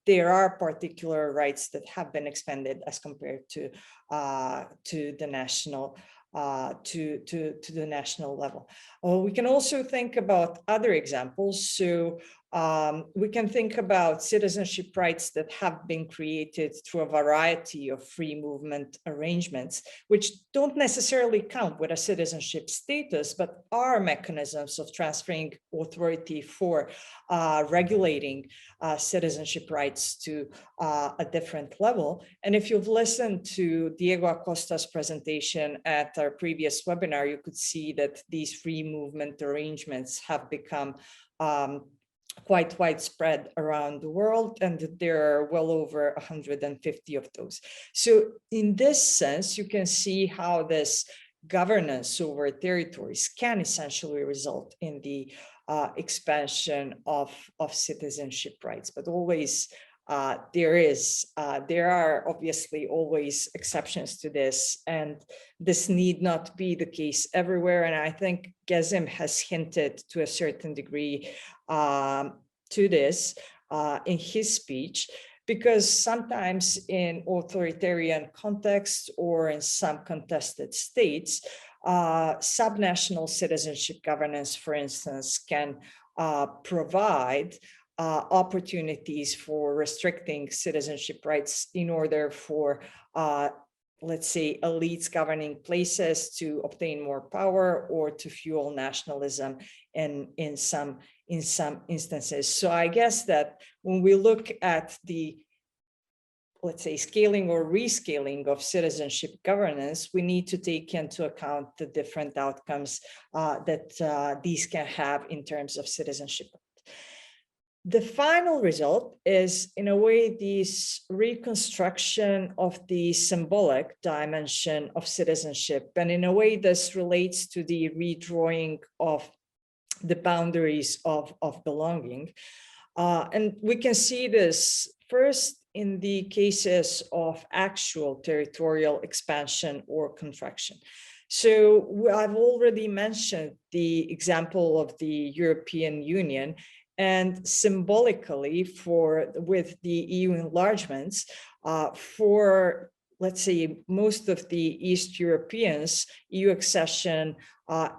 there are particular rights that have been expanded as compared to the national the national level. We can also think about other examples. So we can think about citizenship rights that have been created through a variety of free movement arrangements, which don't necessarily count with a citizenship status, but are mechanisms of transferring authority for regulating citizenship rights to a different level. And if you've listened to Diego Acosta's presentation at our previous webinar, you could see that these free movement arrangements have become quite widespread around the world, and there are well over 150 of those. So in this sense, you can see how this governance over territories can essentially result in the expansion of citizenship rights, but always there are obviously always exceptions to this, and this need not be the case everywhere. And I think Gëzim has hinted to a certain degree to this in his speech, because sometimes in authoritarian contexts or in some contested states, subnational citizenship governance, for instance, can provide opportunities for restricting citizenship rights in order for, let's say, elites governing places to obtain more power or to fuel nationalism in some instances. So I guess that when we look at the, let's say, scaling or rescaling of citizenship governance, we need to take into account the different outcomes that these can have in terms of citizenship. The final result is, in a way, this reconstruction of the symbolic dimension of citizenship. And in a way, this relates to the redrawing of the boundaries of belonging. And we can see this first in the cases of actual territorial expansion or contraction. So I've already mentioned the example of the European Union, and symbolically with the EU enlargements, for, let's say, most of the East Europeans, EU accession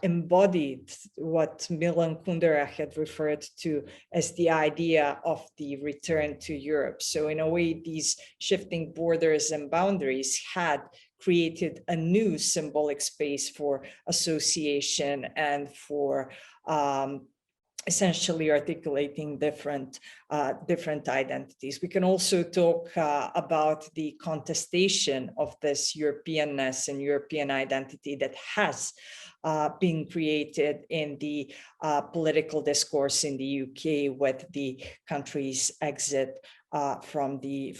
embodied what Milan Kundera had referred to as the idea of the return to Europe. So in a way, these shifting borders and boundaries had created a new symbolic space for association and for essentially articulating different identities. We can also talk about the contestation of this Europeanness and European identity that has been created in the political discourse in the UK with the country's exit from the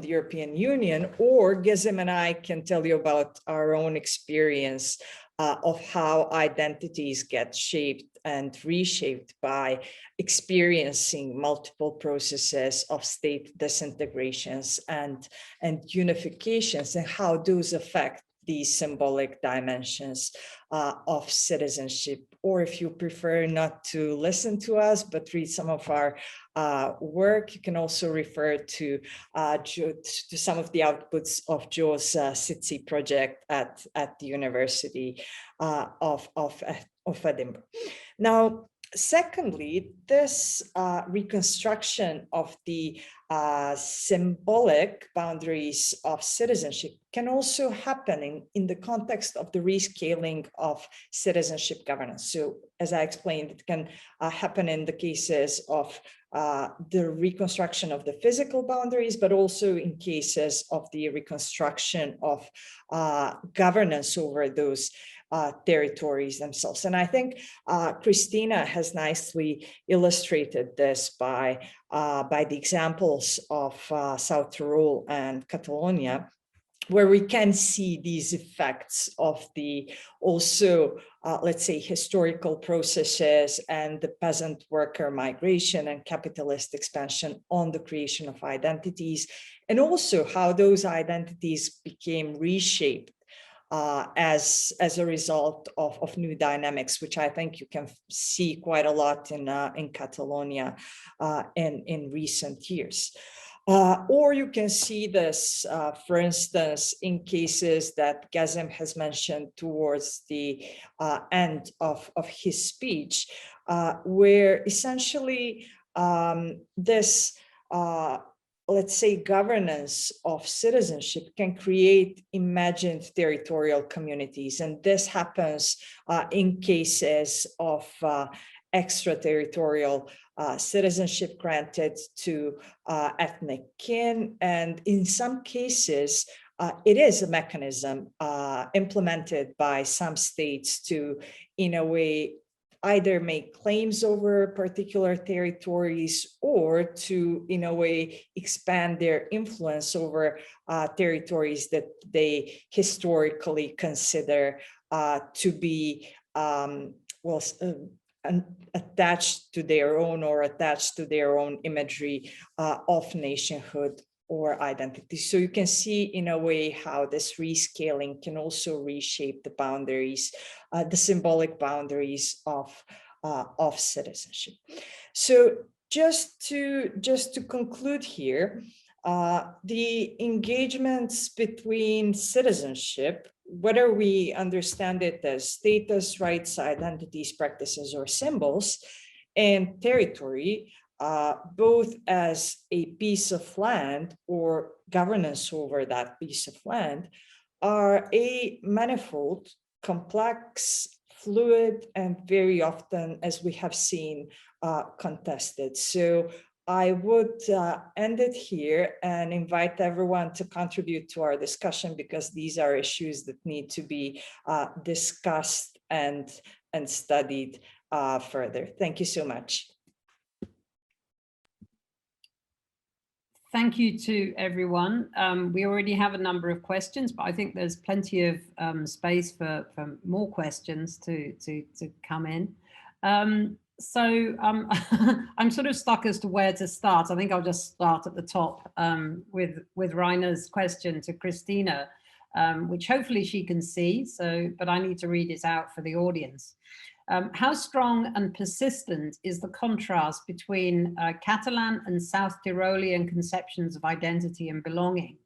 European Union. Or Gëzim and I can tell you about our own experience of how identities get shaped and reshaped by experiencing multiple processes of state disintegrations and unifications, and how those affect these symbolic dimensions of citizenship. Or if you prefer not to listen to us, but read some of our work, you can also refer to some of the outputs of Joe's CITSI project at the University of Edinburgh. Now, secondly, this reconstruction of the symbolic boundaries of citizenship can also happen in the context of the rescaling of citizenship governance. So, as I explained, it can happen in the cases of the reconstruction of the physical boundaries, but also in cases of the reconstruction of governance over those territories themselves. And I think Christina has nicely illustrated this by the examples of South Tyrol and Catalonia, where we can see these effects of the also, let's say, historical processes and the peasant worker migration and capitalist expansion on the creation of identities, and also how those identities became reshaped as a result of new dynamics, which I think you can see quite a lot in Catalonia in recent years. Or you can see this, for instance, in cases that Gëzim has mentioned towards the end of his speech, where essentially this let's say, governance of citizenship can create imagined territorial communities. And this happens in cases of extraterritorial citizenship granted to ethnic kin. And in some cases, it is a mechanism implemented by some states to, in a way, either make claims over particular territories or to, in a way, expand their influence over territories that they historically consider to be attached to their own or attached to their own imagery of nationhood or identity. So you can see in a way how this rescaling can also reshape the boundaries, the symbolic boundaries of citizenship. So just to conclude here, the engagements between citizenship, whether we understand it as status, rights, identities, practices, or symbols, and territory, both as a piece of land or governance over that piece of land, are a manifold, complex, fluid, and very often, as we have seen, contested. So I would end it here and invite everyone to contribute to our discussion, because these are issues that need to be discussed and studied further. Thank you so much. Thank you to everyone. We already have a number of questions, but I think there's plenty of space for more questions to come in. So I'm sort of stuck as to where to start. I think I'll just start at the top with Rainer's question to Christina, which hopefully she can see. But I need to read it out for the audience. How strong and persistent is the contrast between Catalan and South Tyrolean conceptions of identity and belonging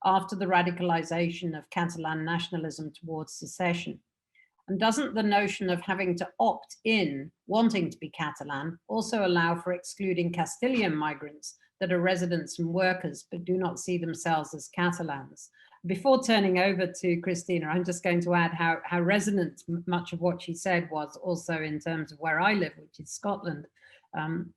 after the radicalization of Catalan nationalism towards secession? And doesn't the notion of having to opt in, wanting to be Catalan, also allow for excluding Castilian migrants that are residents and workers but do not see themselves as Catalans? Before turning over to Christina, I'm just going to add how resonant much of what she said was also in terms of where I live, which is Scotland,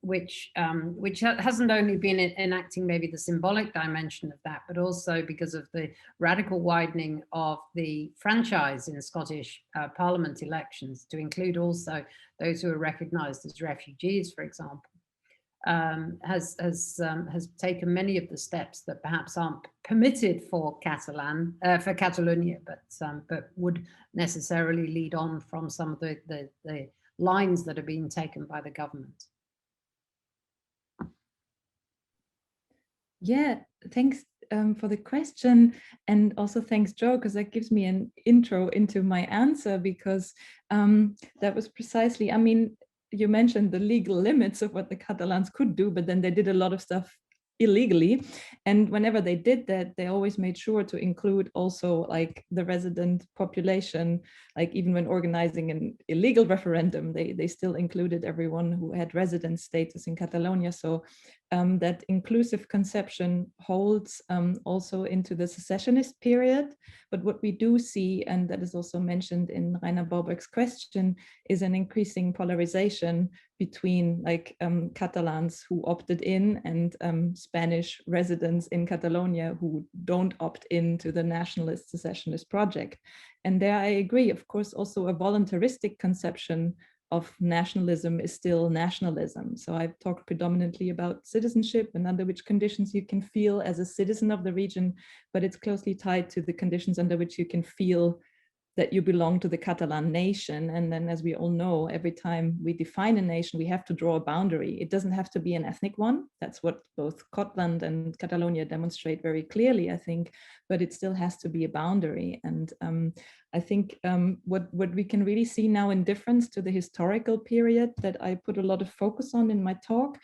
which hasn't only been enacting maybe the symbolic dimension of that, but also because of the radical widening of the franchise in Scottish Parliament elections to include also those who are recognised as refugees, for example. Has taken many of the steps that perhaps aren't permitted for Catalonia, but would necessarily lead on from some of the lines that are being taken by the government. Yeah, thanks for the question, and also thanks, Joe, because that gives me an intro into my answer, because that was precisely, I mean, you mentioned the legal limits of what the Catalans could do, but then they did a lot of stuff illegally. And whenever they did that, they always made sure to include also like the resident population, like even when organizing an illegal referendum, they still included everyone who had resident status in Catalonia. So that inclusive conception holds also into the secessionist period. But what we do see, and that is also mentioned in Rainer Bauberg's question, is an increasing polarization between like Catalans who opted in and Spanish residents in Catalonia who don't opt in to the nationalist secessionist project. And there I agree, of course, also a voluntaristic conception of nationalism is still nationalism. So I've talked predominantly about citizenship and under which conditions you can feel as a citizen of the region, but it's closely tied to the conditions under which you can feel that you belong to the Catalan nation. And then, as we all know, every time we define a nation, we have to draw a boundary. It doesn't have to be an ethnic one. That's what both Scotland and Catalonia demonstrate very clearly, I think, but it still has to be a boundary. And I think what we can really see now in difference to the historical period that I put a lot of focus on in my talk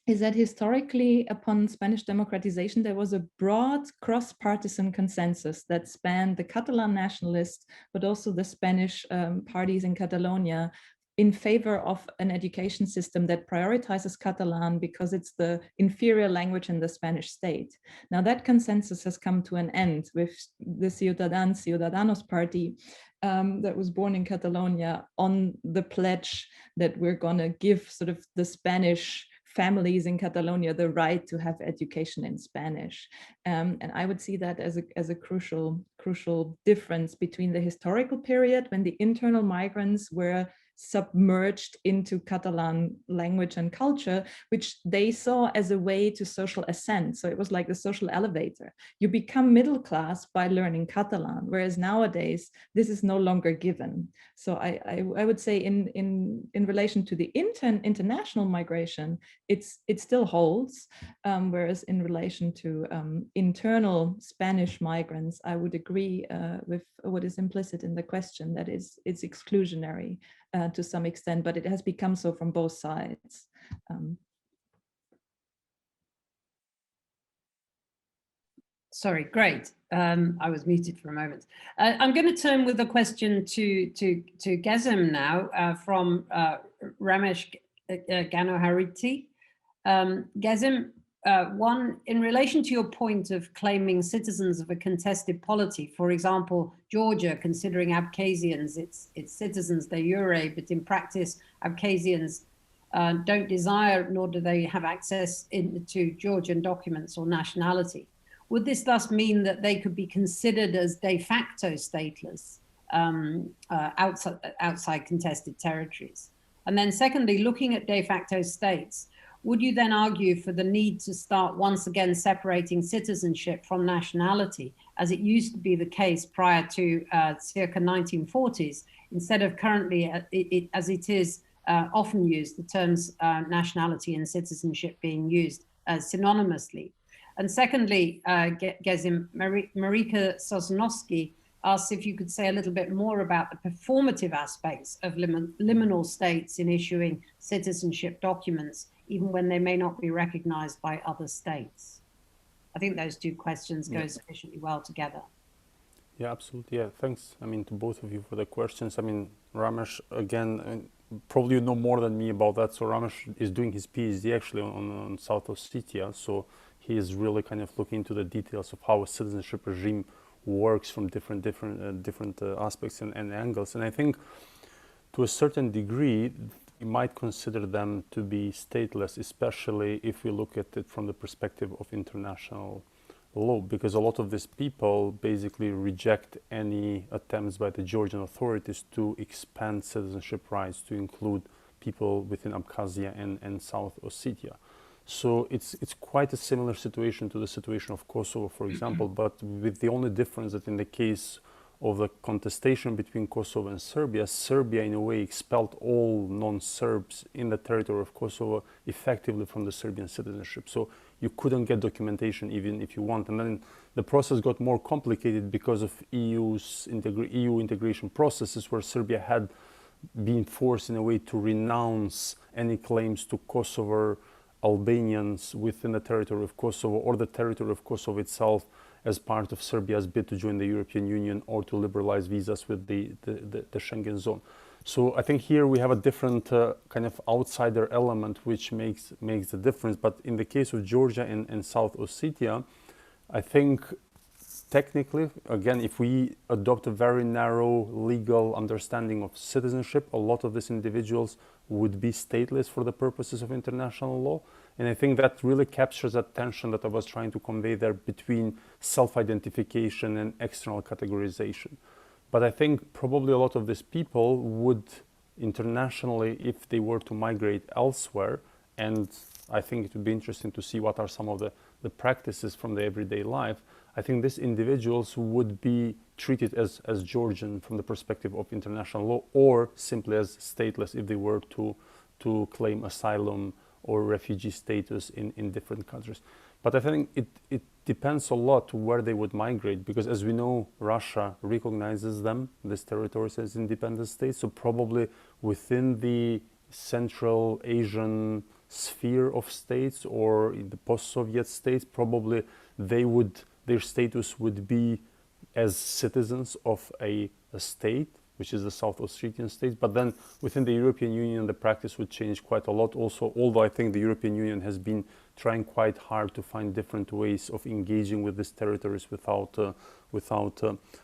is that historically, upon Spanish democratization, there was a broad cross-partisan consensus that spanned the Catalan nationalists, but also the Spanish parties in Catalonia, in favor of an education system that prioritizes Catalan because it's the inferior language in the Spanish state. Now that consensus has come to an end with the Ciudadanos party that was born in Catalonia on the pledge that we're gonna give sort of the Spanish families in Catalonia the right to have education in Spanish. And I would see that as a crucial difference between the historical period when the internal migrants were submerged into Catalan language and culture, which they saw as a way to social ascent. So it was like the social elevator. You become middle class by learning Catalan, whereas nowadays this is no longer given. So I would say in relation to the international migration, it still holds, whereas in relation to internal Spanish migrants, I would agree with what is implicit in the question, that it's exclusionary to some extent, but it has become so from both sides. Sorry, great. I was muted for a moment. I'm going to turn with a question to Gëzim now from Ramesh Ganohariti. Gëzim, one, in relation to your point of claiming citizens of a contested polity, for example, Georgia considering Abkhazians its citizens de jure, but in practice, Abkhazians don't desire nor do they have access to Georgian documents or nationality. Would this thus mean that they could be considered as de facto stateless outside contested territories? And then secondly, looking at de facto states, would you then argue for the need to start once again separating citizenship from nationality, as it used to be the case prior to circa 1940s, instead of currently, as it is often used, the terms nationality and citizenship being used synonymously? And secondly, Gëzim, Marika Sosnowski asked if you could say a little bit more about the performative aspects of liminal states in issuing citizenship documents, even when they may not be recognized by other states. I think those two questions go sufficiently well together. Yeah, absolutely. Yeah, thanks. I mean, to both of you for the questions. I mean, Ramesh, again, probably you know more than me about that. So Ramesh is doing his PhD actually on South Ossetia. So he is really kind of looking into the details of how a citizenship regime works from different aspects and angles. And I think to a certain degree, we might consider them to be stateless, especially if we look at it from the perspective of international law, because a lot of these people basically reject any attempts by the Georgian authorities to expand citizenship rights to include people within Abkhazia and South Ossetia. So it's quite a similar situation to the situation of Kosovo, for example, but with the only difference that in the case of the contestation between Kosovo and Serbia, Serbia in a way expelled all non-Serbs in the territory of Kosovo effectively from the Serbian citizenship. So you couldn't get documentation even if you want. And then the process got more complicated because of EU integration processes, where Serbia had been forced in a way to renounce any claims to Kosovo Albanians within the territory of Kosovo, or the territory of Kosovo itself, as part of Serbia's bid to join the European Union or to liberalize visas with the Schengen zone. So I think here we have a different kind of outsider element which makes the difference. But in the case of Georgia and South Ossetia, I think technically, again, if we adopt a very narrow legal understanding of citizenship, a lot of these individuals would be stateless for the purposes of international law. And I think that really captures that tension that I was trying to convey there between self-identification and external categorization. But I think probably a lot of these people would internationally, if they were to migrate elsewhere, and I think it would be interesting to see what are some of the practices from the everyday life, I think these individuals would be treated as Georgian from the perspective of international law, or simply as stateless if they were to claim asylum or refugee status in different countries. But I think it depends a lot where they would migrate, because as we know, Russia recognizes them, these territories, as independent states. So probably within the Central Asian sphere of states, or in the post-Soviet states, probably their status would be as citizens of a state, which is the South Ossetian states. But then within the European Union, the practice would change quite a lot also, although I think the European Union has been trying quite hard to find different ways of engaging with these territories without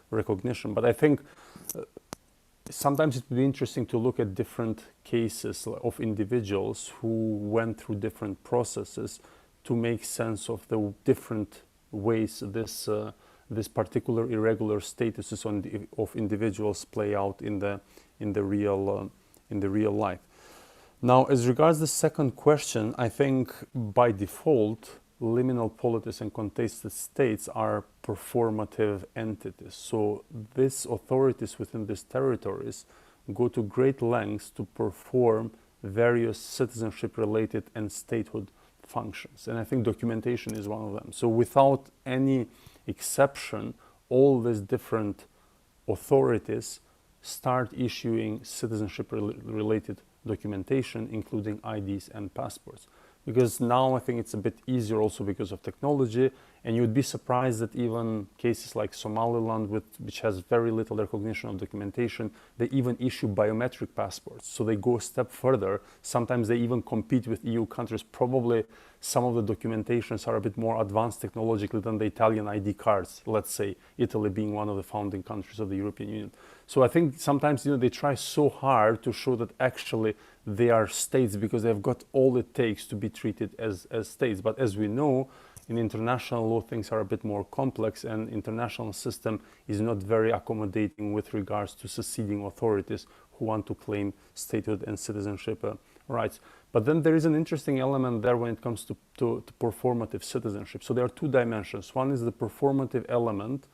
recognition. But I think sometimes it would be interesting to look at different cases of individuals who went through different processes to make sense of the different ways this particular irregular statuses of individuals play out in the real life. Now, as regards the second question, I think by default, liminal polities and contested states are performative entities. So these authorities within these territories go to great lengths to perform various citizenship-related and statehood functions. And I think documentation is one of them. So without any exception, all these different authorities start issuing citizenship-related documentation, including IDs and passports. Because now I think it's a bit easier also because of technology, and you would be surprised that even cases like Somaliland, which has very little recognition of documentation, they even issue biometric passports. So they go a step further. Sometimes they even compete with EU countries. Probably some of the documentations are a bit more advanced technologically than the Italian ID cards, let's say, Italy being one of the founding countries of the European Union. So I think sometimes they try so hard to show that actually they are states because they've got all it takes to be treated as states. But as we know, in international law, things are a bit more complex, and international system is not very accommodating with regards to seceding authorities who want to claim statehood and citizenship rights. But then there is an interesting element there when it comes to performative citizenship. So there are two dimensions. One is the performative element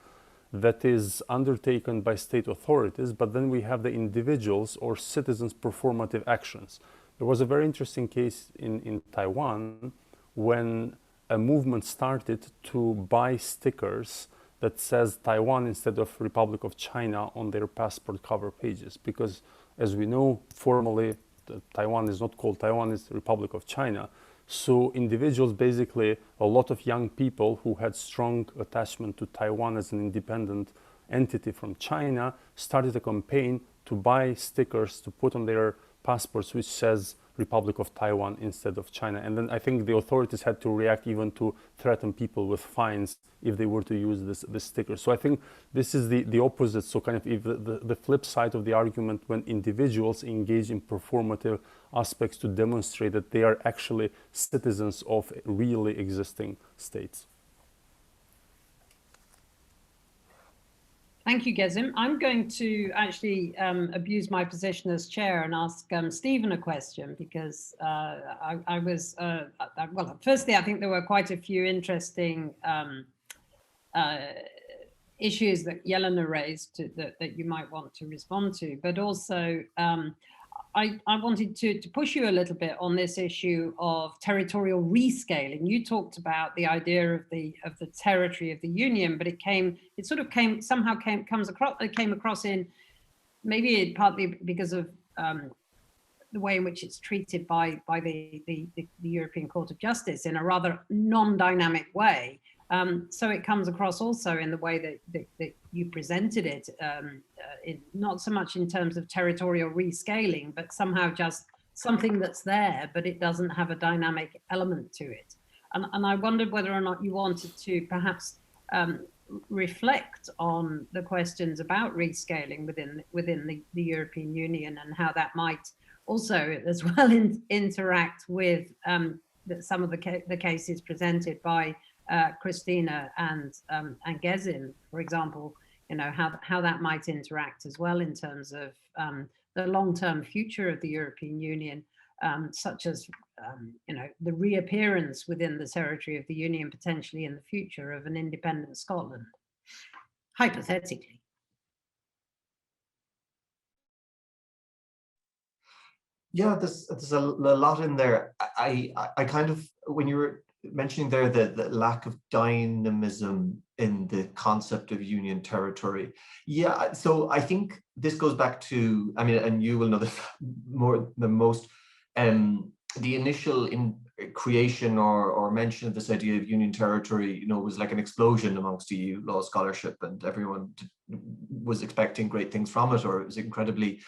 that is undertaken by state authorities, but then we have the individuals or citizens' performative actions. There was a very interesting case in Taiwan when a movement started to buy stickers that says Taiwan instead of Republic of China on their passport cover pages, because as we know, formally Taiwan is not called Taiwan, it's the Republic of China. So individuals, basically a lot of young people who had strong attachment to Taiwan as an independent entity from China, started a campaign to buy stickers to put on their passports which says Republic of Taiwan instead of China. And then I think the authorities had to react even to threaten people with fines if they were to use this sticker. So I think this is the opposite. So kind of if the flip side of the argument, when individuals engage in performative aspects to demonstrate that they are actually citizens of really existing states. Thank you, Gëzim. I'm going to actually abuse my position as chair and ask Stephen a question, because I was, well, firstly, I think there were quite a few interesting issues that Jelena raised that you might want to respond to, but also I wanted to push you a little bit on this issue of territorial rescaling. You talked about the idea of the territory of the Union, but it came across in, maybe partly because of the way in which it's treated by the European Court of Justice in a rather non-dynamic way. So it comes across also in the way that you presented it, not so much in terms of territorial rescaling, but somehow just something that's there, but it doesn't have a dynamic element to it. And I wondered whether or not you wanted to perhaps reflect on the questions about rescaling within the European Union, and how that might also as well interact with some of the cases presented by Christina and Gëzim, for example, you know, how that might interact as well in terms of the long-term future of the European Union, such as, you know, the reappearance within the territory of the Union potentially in the future of an independent Scotland, hypothetically. Yeah, there's a lot in there. I kind of, when you were mentioning there the lack of dynamism in the concept of union territory. Yeah, so I think this goes back to, I mean, and you will know this more than most, the initial creation or mention of this idea of union territory, you know, was like an explosion amongst EU law scholarship, and everyone was expecting great things from it, or it was incredibly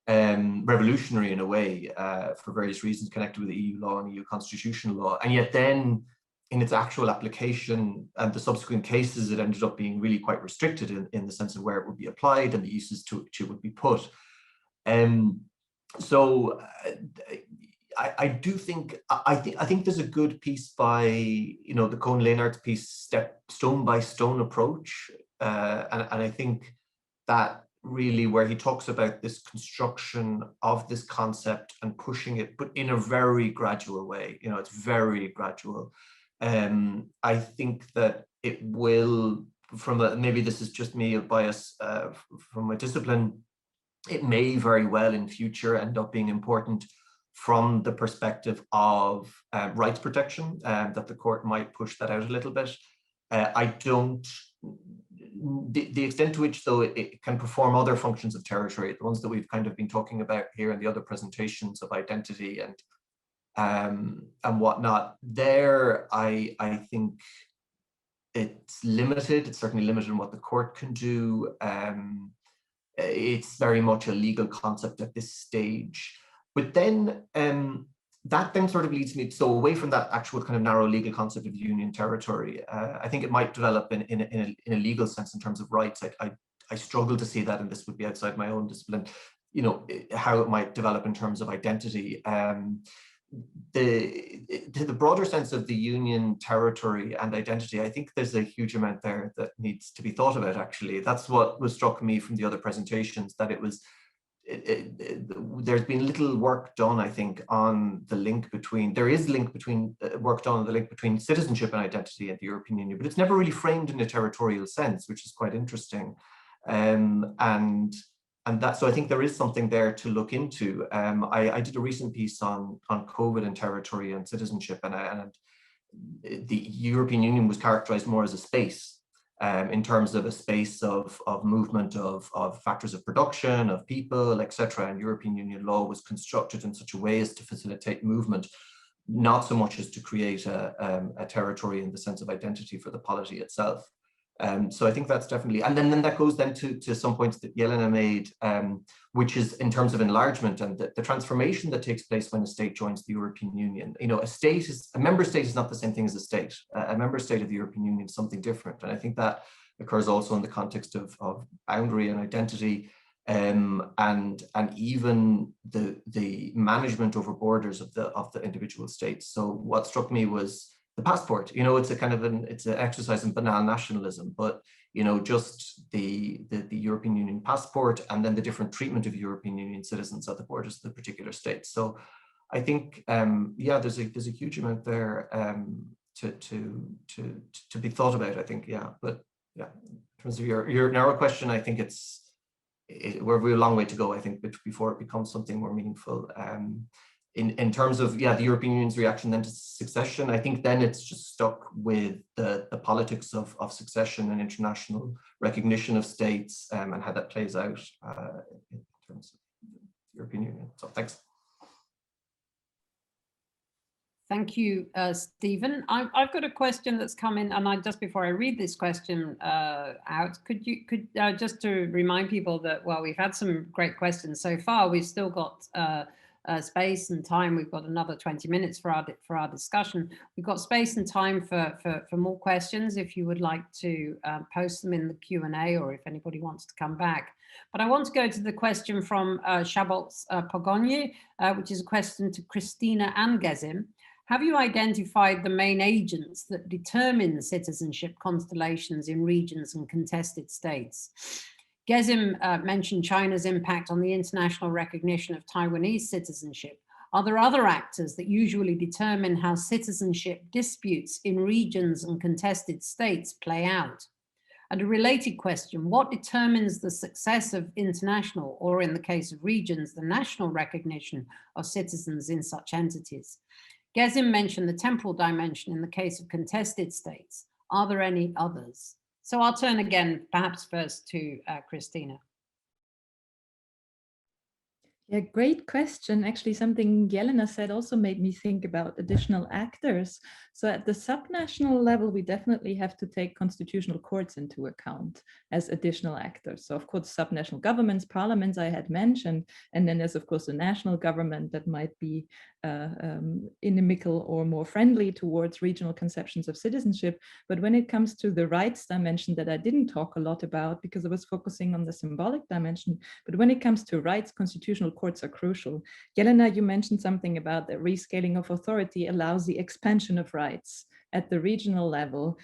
revolutionary in a way for various reasons connected with the EU law and EU constitutional law. And yet then in its actual application and the subsequent cases, it ended up being really quite restricted in the sense of where it would be applied and the uses to which it would be put. So I do think, I think there's a good piece by, you know, the Cohn-Leonard's piece, stone by stone approach. And I think that really where he talks about this construction of this concept and pushing it, but in a very gradual way, you know, it's very gradual. I think that it will, maybe this is just me, a bias from my discipline, it may very well in future end up being important from the perspective of rights protection, that the court might push that out a little bit. I don't, the extent to which though it can perform other functions of territory, the ones that we've kind of been talking about here in the other presentations of identity and whatnot, there I think it's limited. It's certainly limited in what the court can do. It's very much a legal concept at this stage. But then that then sort of leads me, so away from that actual kind of narrow legal concept of union territory, I think it might develop in a legal sense in terms of rights. I struggle to see that, and this would be outside my own discipline, you know, how it might develop in terms of identity. The broader sense of the union territory and identity, I think there's a huge amount there that needs to be thought about, actually. That's what was struck me from the other presentations, that it was, there's been little work done, I think, on the link between, there is link between, work done on the link between citizenship and identity at the European Union, but it's never really framed in a territorial sense, which is quite interesting. And that, so I think there is something there to look into. I did a recent piece on COVID and territory and citizenship, and the European Union was characterized more as a space, in terms of a space of movement of factors of production, of people, etc. And European Union law was constructed in such a way as to facilitate movement, not so much as to create a territory in the sense of identity for the polity itself. So I think that's definitely, and then that goes then to some points that Jelena made, which is in terms of enlargement and the transformation that takes place when a state joins the European Union. You know, a member state is not the same thing as a state. A member state of the European Union is something different. And I think that occurs also in the context of boundary and identity, and even the management over borders of the individual states. So what struck me was the passport. You know, it's a kind of it's an exercise in banal nationalism, but you know, just the European Union passport, and then the different treatment of European Union citizens at the borders of the particular states. So I think yeah, there's a huge amount there to be thought about, I think. Yeah, but yeah, in terms of your narrow question, I think we're a long way to go, I think, before it becomes something more meaningful. In terms of, yeah, the European Union's reaction then to secession, I think then it's just stuck with the politics of secession and international recognition of states, and how that plays out in terms of the European Union. So thanks. Thank you, Stephen. I've got a question that's come in, and just before I read this question out, could just to remind people that, well, we've had some great questions so far. We've still got space and time. We've got another 20 minutes for our discussion. We've got space and time for more questions if you would like to post them in the Q&A, or if anybody wants to come back. But I want to go to the question from Szabolcs Pogonyi, which is a question to Christina and Gëzim. Have you identified the main agents that determine citizenship constellations in regions and contested states? Gëzim mentioned China's impact on the international recognition of Taiwanese citizenship. Are there other actors that usually determine how citizenship disputes in regions and contested states play out? And a related question, what determines the success of international, or in the case of regions, the national recognition of citizens in such entities? Gëzim mentioned the temporal dimension in the case of contested states. Are there any others? So I'll turn again, perhaps first to Christina. Yeah, great question. Actually, something Jelena said also made me think about additional actors. So at the subnational level, we definitely have to take constitutional courts into account as additional actors. So of course, subnational governments, parliaments I had mentioned, and then there's of course the national government that might be inimical or more friendly towards regional conceptions of citizenship. But when it comes to the rights dimension that I didn't talk a lot about because I was focusing on the symbolic dimension, but when it comes to rights, constitutional courts are crucial. Jelena, you mentioned something about that rescaling of authority allows the expansion of rights at the regional level.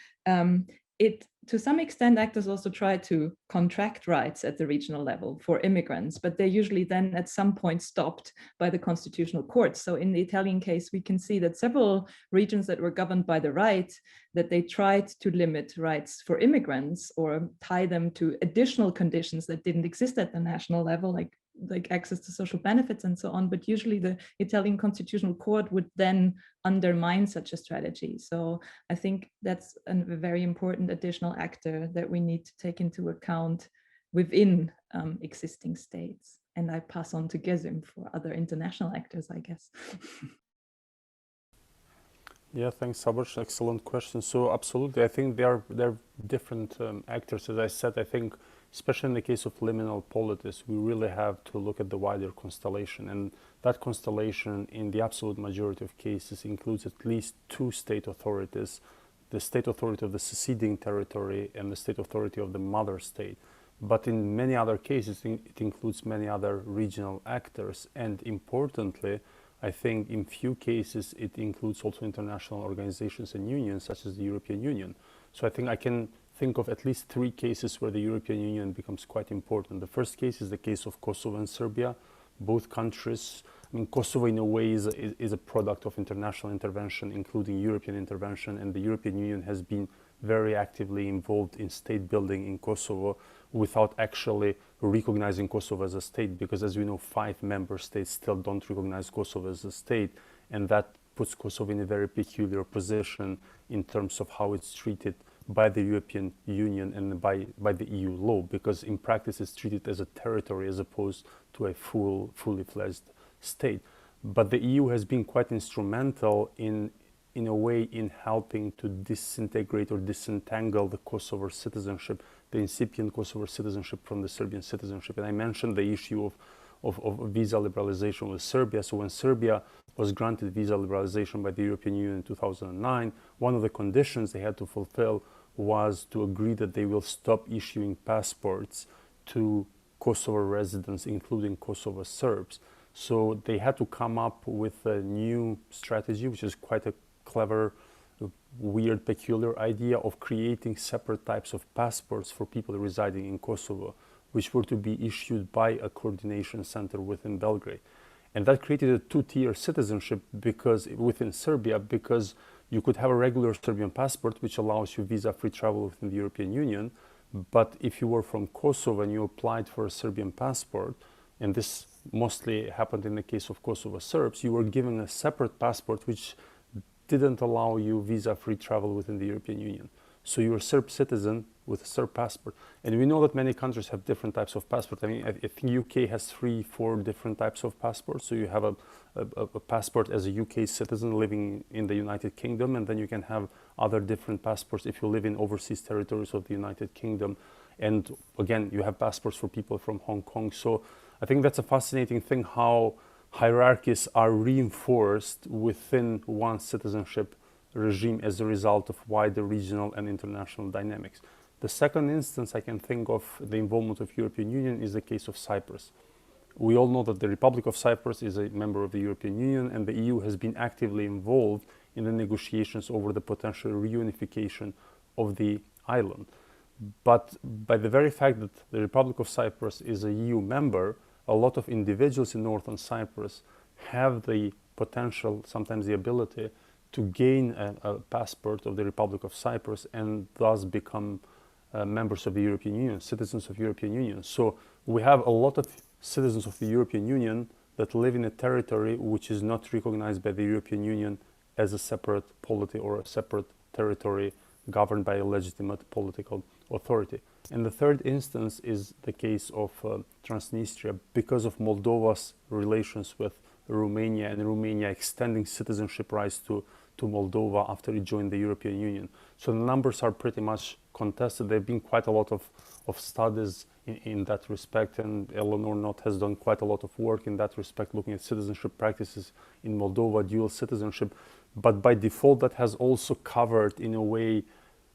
To some extent, actors also try to contract rights at the regional level for immigrants, but they're usually then at some point stopped by the constitutional courts. So in the Italian case, we can see that several regions that were governed by the right, that they tried to limit rights for immigrants or tie them to additional conditions that didn't exist at the national level, like access to social benefits and so on, but usually the Italian constitutional court would then undermine such a strategy. So I think that's a very important additional actor that we need to take into account within existing states. And I pass on to Gëzim for other international actors, I guess. Yeah, thanks, Szabolcs. Excellent question. So absolutely, I think they're different actors. As I said, I think especially in the case of liminal polities, we really have to look at the wider constellation. And that constellation, in the absolute majority of cases, includes at least two state authorities, the state authority of the seceding territory and the state authority of the mother state. But in many other cases, it includes many other regional actors. And importantly, I think in few cases, it includes also international organizations and unions, such as the European Union. So I think I can think of at least three cases where the European Union becomes quite important. The first case is the case of Kosovo and Serbia. Both countries, I mean, Kosovo in a way is a product of international intervention, including European intervention, and the European Union has been very actively involved in state building in Kosovo without actually recognizing Kosovo as a state, because as we know, 5 member states still don't recognize Kosovo as a state, and that puts Kosovo in a very peculiar position in terms of how it's treated by the European Union and by the EU law, because in practice it's treated as a territory as opposed to a fully fledged state. But the EU has been quite instrumental in in a way in helping to disintegrate or disentangle the Kosovo citizenship, the incipient Kosovo citizenship from the Serbian citizenship. And I mentioned the issue of visa liberalization with Serbia. So when Serbia was granted visa liberalization by the European Union in 2009, one of the conditions they had to fulfill was to agree that they will stop issuing passports to Kosovo residents, including Kosovo Serbs. So they had to come up with a new strategy, which is quite a clever, weird, peculiar idea of creating separate types of passports for people residing in Kosovo, which were to be issued by a coordination center within Belgrade. And that created a two-tier citizenship because within Serbia, because you could have a regular Serbian passport, which allows you visa-free travel within the European Union. But if you were from Kosovo and you applied for a Serbian passport, and this mostly happened in the case of Kosovo Serbs, you were given a separate passport which didn't allow you visa-free travel within the European Union. So you're a Serb citizen with a Serb passport. And we know that many countries have different types of passports. I mean, I think UK has 3-4 different types of passports. So you have a passport as a UK citizen living in the United Kingdom, and then you can have other different passports if you live in overseas territories of the United Kingdom. And again, you have passports for people from Hong Kong. So I think that's a fascinating thing, how hierarchies are reinforced within one citizenship regime as a result of wider regional and international dynamics. The second instance I can think of the involvement of European Union is the case of Cyprus. We all know that the Republic of Cyprus is a member of the European Union, and the EU has been actively involved in the negotiations over the potential reunification of the island. But by the very fact that the Republic of Cyprus is a EU member, a lot of individuals in northern Cyprus have the potential, sometimes the ability, to gain a passport of the Republic of Cyprus and thus become members of the European Union, citizens of the European Union. So we have a lot of citizens of the European Union that live in a territory which is not recognized by the European Union as a separate polity or a separate territory governed by a legitimate political authority. And the third instance is the case of Transnistria, because of Moldova's relations with Romania and Romania extending citizenship rights to Moldova after it joined the European Union. So the numbers are pretty much contested. There have been quite a lot of studies in that respect, and Eleanor Knott has done quite a lot of work in that respect, looking at citizenship practices in Moldova, dual citizenship. But by default, that has also covered, in a way,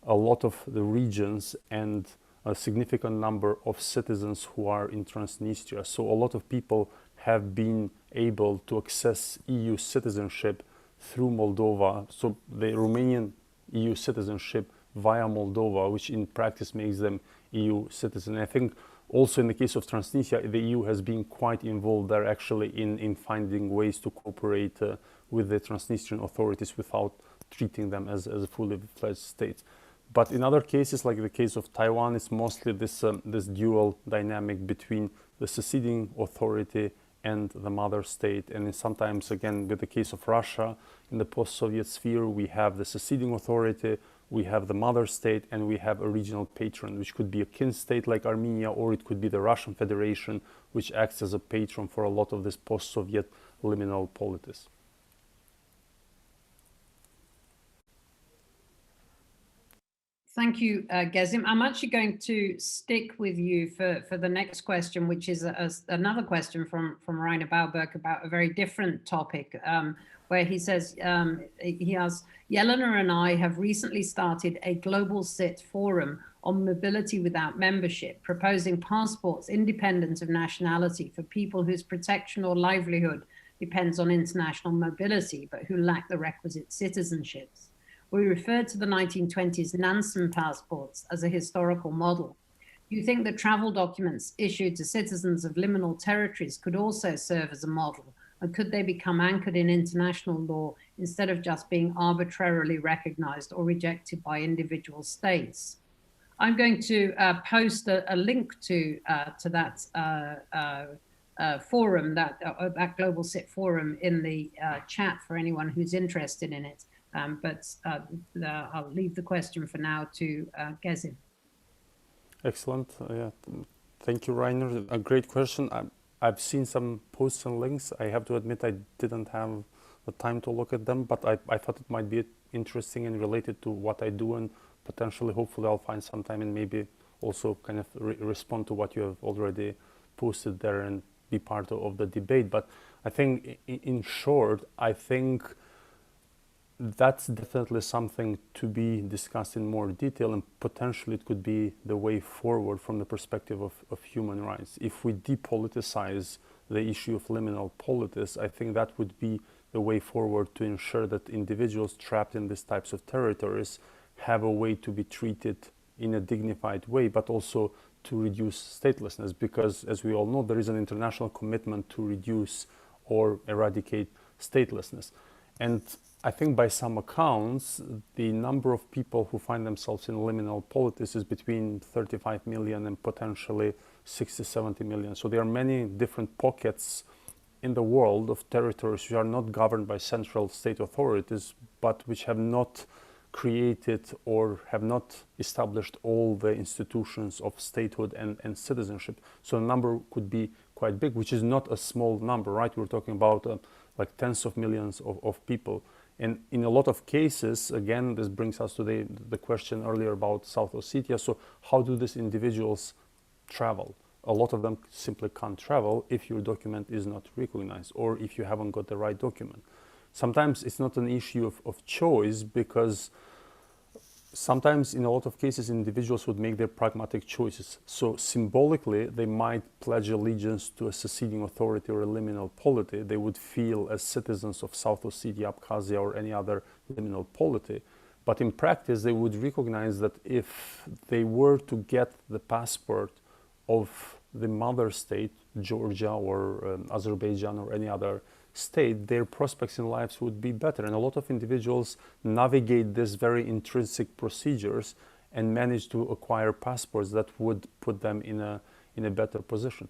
a lot of the regions and a significant number of citizens who are in Transnistria. So a lot of people have been able to access EU citizenship through Moldova. So the Romanian EU citizenship via Moldova, which in practice makes them EU citizen. I think also in the case of Transnistria, the EU has been quite involved there actually in finding ways to cooperate with the Transnistrian authorities without treating them as a fully fledged state. But in other cases, like the case of Taiwan, it's mostly this dual dynamic between the seceding authority and the mother state. And sometimes, again, with the case of Russia, in the post-Soviet sphere, we have the seceding authority, we have the mother state, and we have a regional patron, which could be a kin state like Armenia, or it could be the Russian Federation, which acts as a patron for a lot of this post-Soviet liminal polities. Thank you, Gëzim. I'm actually going to stick with you for the next question, which is another question from Rainer Bauberg about a very different topic, where he says, he asks, Jelena and I have recently started a global CIT forum on mobility without membership, proposing passports independent of nationality for people whose protection or livelihood depends on international mobility, but who lack the requisite citizenships. We referred to the 1920s Nansen passports as a historical model. Do you think that travel documents issued to citizens of liminal territories could also serve as a model? And could they become anchored in international law instead of just being arbitrarily recognized or rejected by individual states? I'm going to post a link to that forum, that Global CIT forum in the chat for anyone who's interested in it. But I'll leave the question for now to Gëzim. Excellent. Yeah. Thank you, Rainer. A great question. I've seen some posts and links. I have to admit I didn't have the time to look at them, but I thought it might be interesting and related to what I do, and potentially, hopefully, I'll find some time and maybe also kind of respond to what you have already posted there and be part of the debate. But I think, in short, I think that's definitely something to be discussed in more detail, and potentially it could be the way forward from the perspective of human rights. If we depoliticize the issue of liminal polities, I think that would be the way forward to ensure that individuals trapped in these types of territories have a way to be treated in a dignified way, but also to reduce statelessness, because as we all know, there is an international commitment to reduce or eradicate statelessness. And I think by some accounts, the number of people who find themselves in liminal polities is between 35 million and potentially 60, 70 million. So there are many different pockets in the world of territories which are not governed by central state authorities, but which have not created or have not established all the institutions of statehood and citizenship. So the number could be quite big, which is not a small number, right? We're talking about like tens of millions of people. And in a lot of cases, again, this brings us to the question earlier about South Ossetia. So how do these individuals travel? A lot of them simply can't travel if your document is not recognized or if you haven't got the right document. Sometimes it's not an issue of choice, because sometimes in a lot of cases individuals would make their pragmatic choices. So symbolically they might pledge allegiance to a seceding authority or a liminal polity. They would feel as citizens of South Ossetia, Abkhazia, or any other liminal polity. But in practice they would recognize that if they were to get the passport of the mother state, Georgia or Azerbaijan or any other state, their prospects in lives would be better. And a lot of individuals navigate these very intrinsic procedures and manage to acquire passports that would put them in a better position.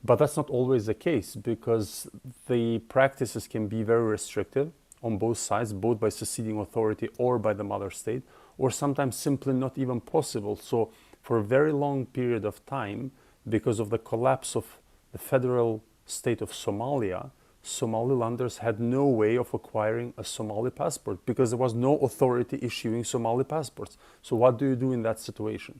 But that's not always the case, because the practices can be very restrictive on both sides, both by seceding authority or by the mother state, or sometimes simply not even possible. So for a very long period of time, because of the collapse of the federal state of Somalia, Somalilanders had no way of acquiring a Somali passport because there was no authority issuing Somali passports. So what do you do in that situation?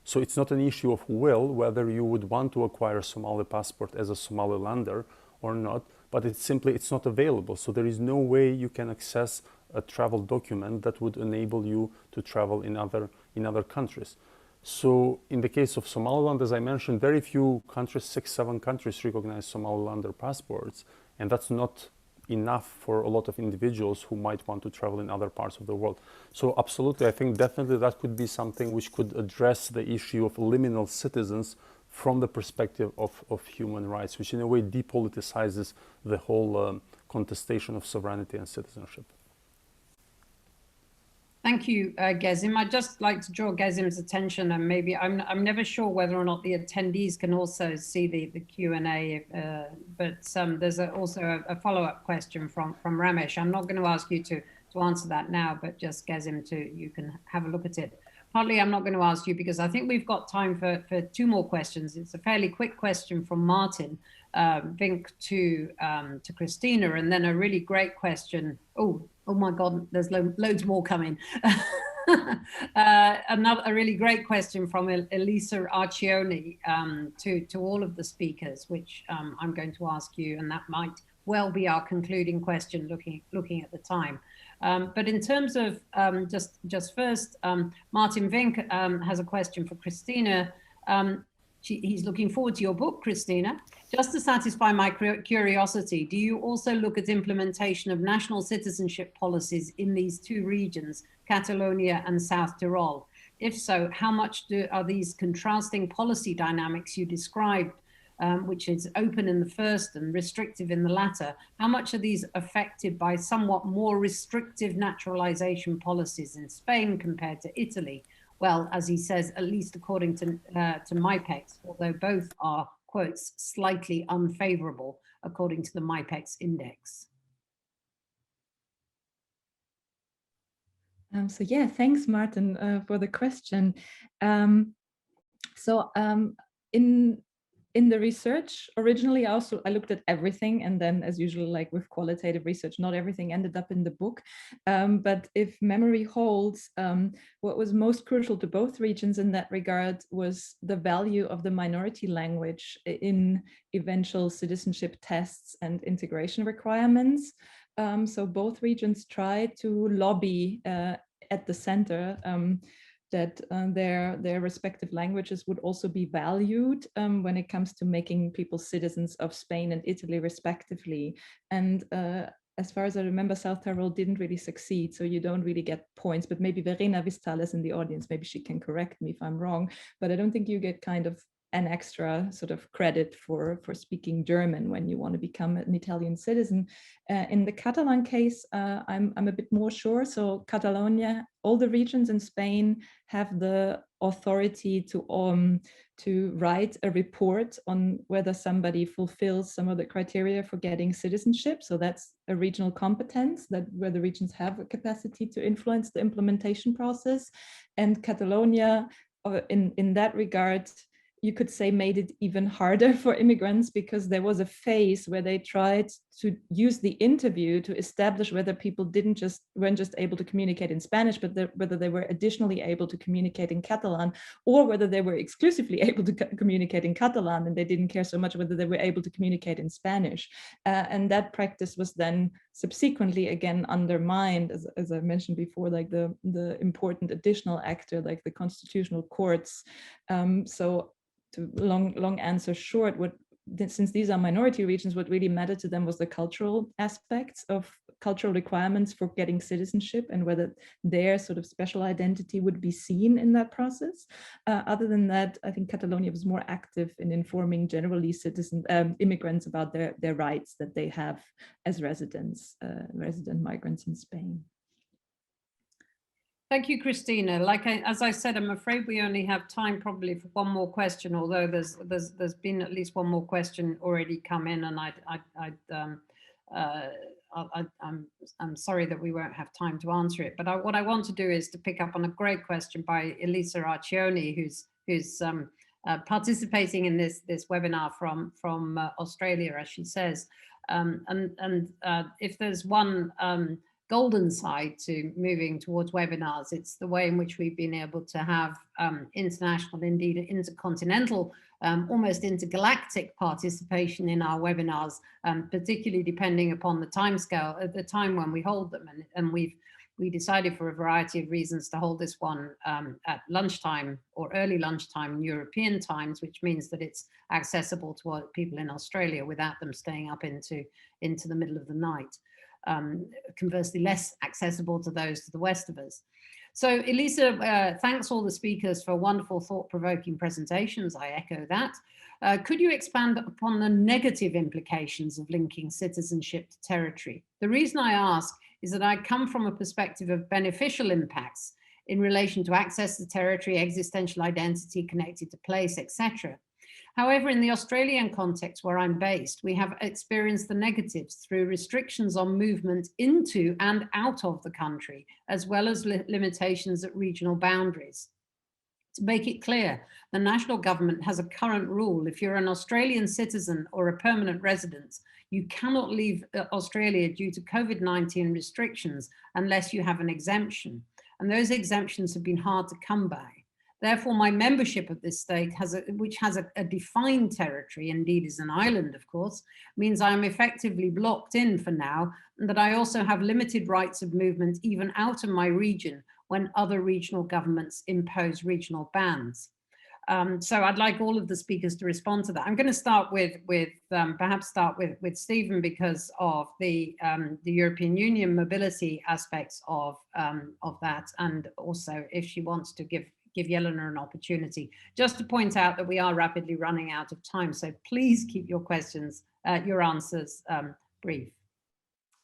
So it's not an issue of will, whether you would want to acquire a Somali passport as a Somalilander or not, but it's not available. So there is no way you can access a travel document that would enable you to travel in other countries. So in the case of Somaliland, as I mentioned, very few countries, 6, 7 countries recognize Somalilander passports. And that's not enough for a lot of individuals who might want to travel in other parts of the world. So absolutely, I think definitely that could be something which could address the issue of liminal citizens from the perspective of human rights, which in a way depoliticizes the whole contestation of sovereignty and citizenship. Thank you, Gëzim. I'd just like to draw Gëzim's attention, and maybe I'm never sure whether or not the attendees can also see the Q&A, but there's also a follow-up question from Ramesh. I'm not going to ask you to answer that now, but just Gëzim, you can have a look at it. Partly I'm not going to ask you because I think we've got time for 2 more questions. It's a fairly quick question from Martin Vink to Christina, and then a really great question. Oh my God, there's loads more coming. A really great question from Elisa Arcioni to all of the speakers, which I'm going to ask you, and that might well be our concluding question looking at the time. But in terms of just first, Martin Vink has a question for Christina. He's looking forward to your book, Christina. Just to satisfy my curiosity, do you also look at implementation of national citizenship policies in these 2 regions, Catalonia and South Tyrol? If so, how much are these contrasting policy dynamics you described, which is open in the first and restrictive in the latter, how much are these affected by somewhat more restrictive naturalization policies in Spain compared to Italy? Well, as he says, at least according to MIPEX, although both are, quotes, slightly unfavorable according to the MIPEX index. So yeah, thanks, Martin, for the question. In in the research, originally I looked at everything, and then as usual, like with qualitative research, not everything ended up in the book. But if memory holds, what was most crucial to both regions in that regard was the value of the minority language in eventual citizenship tests and integration requirements. So both regions tried to lobby at the center that their respective languages would also be valued when it comes to making people citizens of Spain and Italy respectively. And as far as I remember, South Tyrol didn't really succeed, so you don't really get points, but maybe Verena Vistal is in the audience, maybe she can correct me if I'm wrong, but I don't think you get kind of an extra sort of credit for speaking German when you want to become an Italian citizen. In the Catalan case, I'm a bit more sure. So Catalonia, all the regions in Spain have the authority to write a report on whether somebody fulfills some of the criteria for getting citizenship. So that's a regional competence that where the regions have a capacity to influence the implementation process. And Catalonia, in that regard, you could say made it even harder for immigrants, because there was a phase where they tried to use the interview to establish whether people weren't just able to communicate in Spanish, but whether they were additionally able to communicate in Catalan, or whether they were exclusively able to communicate in Catalan and they didn't care so much whether they were able to communicate in Spanish. And that practice was then subsequently again undermined, as I mentioned before, like the important additional actor, like the constitutional courts. So to long answer short, since these are minority regions, what really mattered to them was the cultural aspects of cultural requirements for getting citizenship and whether their sort of special identity would be seen in that process. Other than that, I think Catalonia was more active in informing generally immigrants about their rights that they have as resident migrants in Spain. Thank you, Christina. As I said, I'm afraid we only have time probably for one more question, although there's been at least one more question already come in, and I'm sorry that we won't have time to answer it. But what I want to do is to pick up on a great question by Elisa Arcioni, who's participating in this webinar from Australia, as she says. If there's one golden side to moving towards webinars, it's the way in which we've been able to have international, indeed intercontinental, almost intergalactic participation in our webinars, particularly depending upon the timescale at the time when we hold them. And we decided for a variety of reasons to hold this one at lunchtime or early lunchtime European times, which means that it's accessible to people in Australia without them staying up into the middle of the night. Conversely, less accessible to those to the west of us. So Elisa, thanks all the speakers for wonderful, thought-provoking presentations. I echo that. Could you expand upon the negative implications of linking citizenship to territory? The reason I ask is that I come from a perspective of beneficial impacts in relation to access to territory, existential identity connected to place, etc. However, in the Australian context where I'm based, we have experienced the negatives through restrictions on movement into and out of the country, as well as limitations at regional boundaries. To make it clear, the national government has a current rule. If you're an Australian citizen or a permanent resident, you cannot leave Australia due to COVID-19 restrictions unless you have an exemption. And those exemptions have been hard to come by. Therefore, my membership of this state, which has a defined territory, indeed is an island, of course, means I am effectively blocked in for now, and that I also have limited rights of movement even out of my region when other regional governments impose regional bans. So I'd like all of the speakers to respond to that. I'm going to start perhaps start with Stephen because of the European Union mobility aspects of that, and also if she wants to give Jelena an opportunity. Just to point out that we are rapidly running out of time, so please keep your questions, your answers brief.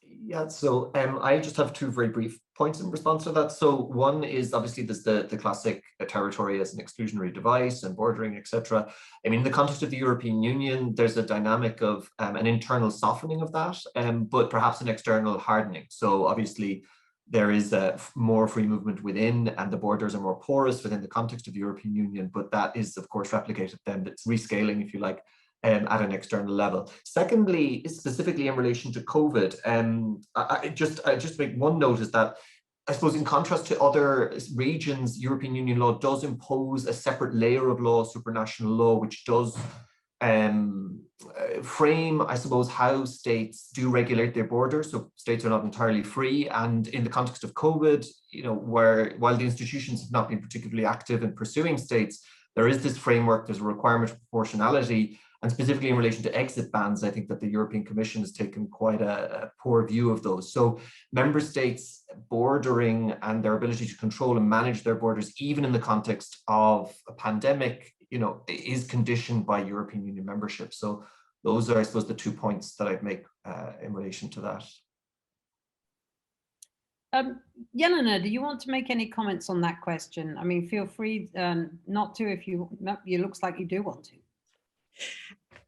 Yeah, so I just have two very brief points in response to that. So one is obviously there's the classic territory as an exclusionary device and bordering, etc. I mean, in the context of the European Union, there's a dynamic of an internal softening of that, but perhaps an external hardening. So obviously, there is more free movement within, and the borders are more porous within the context of the European Union, but that is, of course, replicated then. It's rescaling, if you like, at an external level. Secondly, specifically in relation to COVID, I just make one note is that I suppose in contrast to other regions, European Union law does impose a separate layer of law, supranational law, which does frame, I suppose, how states do regulate their borders. So states are not entirely free. And in the context of COVID, while the institutions have not been particularly active in pursuing states, there is this framework, there's a requirement of proportionality. And specifically in relation to exit bans, I think that the European Commission has taken quite a poor view of those. So member states bordering and their ability to control and manage their borders, even in the context of a pandemic, is conditioned by European Union membership. So those are, I suppose, the 2 points that I'd make in relation to that. Jelena, do you want to make any comments on that question? I mean, feel free not to if you, it looks like you do want to.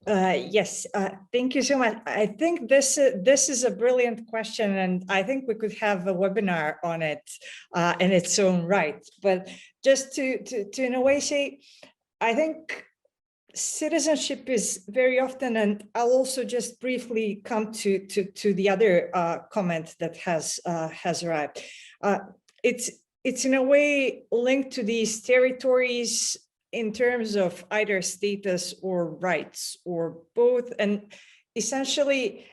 Yes, thank you so much. I think this is a brilliant question, and I think we could have a webinar on it in its own right. But just to in a way say, I think citizenship is very often, and I'll also just briefly come to the other comment that has arrived. It's in a way linked to these territories in terms of either status or rights or both. And essentially,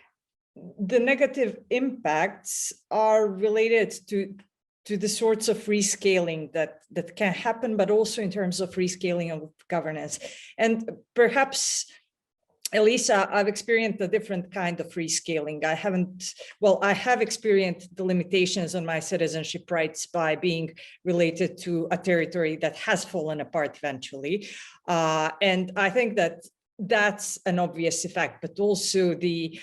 the negative impacts are related to the sorts of rescaling that can happen, but also in terms of rescaling of governance. And perhaps, Elisa, I've experienced a different kind of rescaling. I have experienced the limitations on my citizenship rights by being related to a territory that has fallen apart eventually. And I think that's an obvious effect, but also the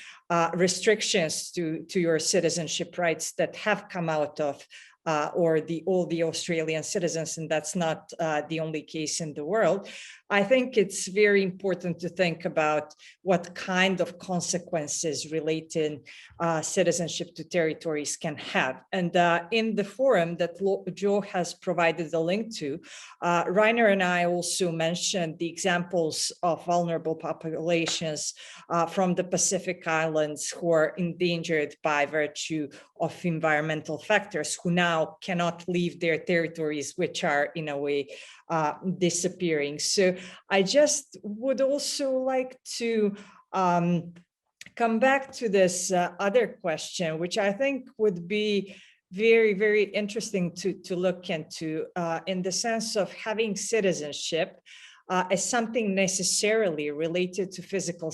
restrictions to your citizenship rights that have come out of all the Australian citizens, and that's not the only case in the world. I think it's very important to think about what kind of consequences related citizenship to territories can have. And in the forum that Joe has provided the link to, Rainer and I also mentioned the examples of vulnerable populations from the Pacific Islands who are endangered by virtue of environmental factors, who now cannot leave their territories, which are in a way disappearing. So I just would also like to come back to this other question, which I think would be very, very interesting to look into in the sense of having citizenship as something necessarily related to physical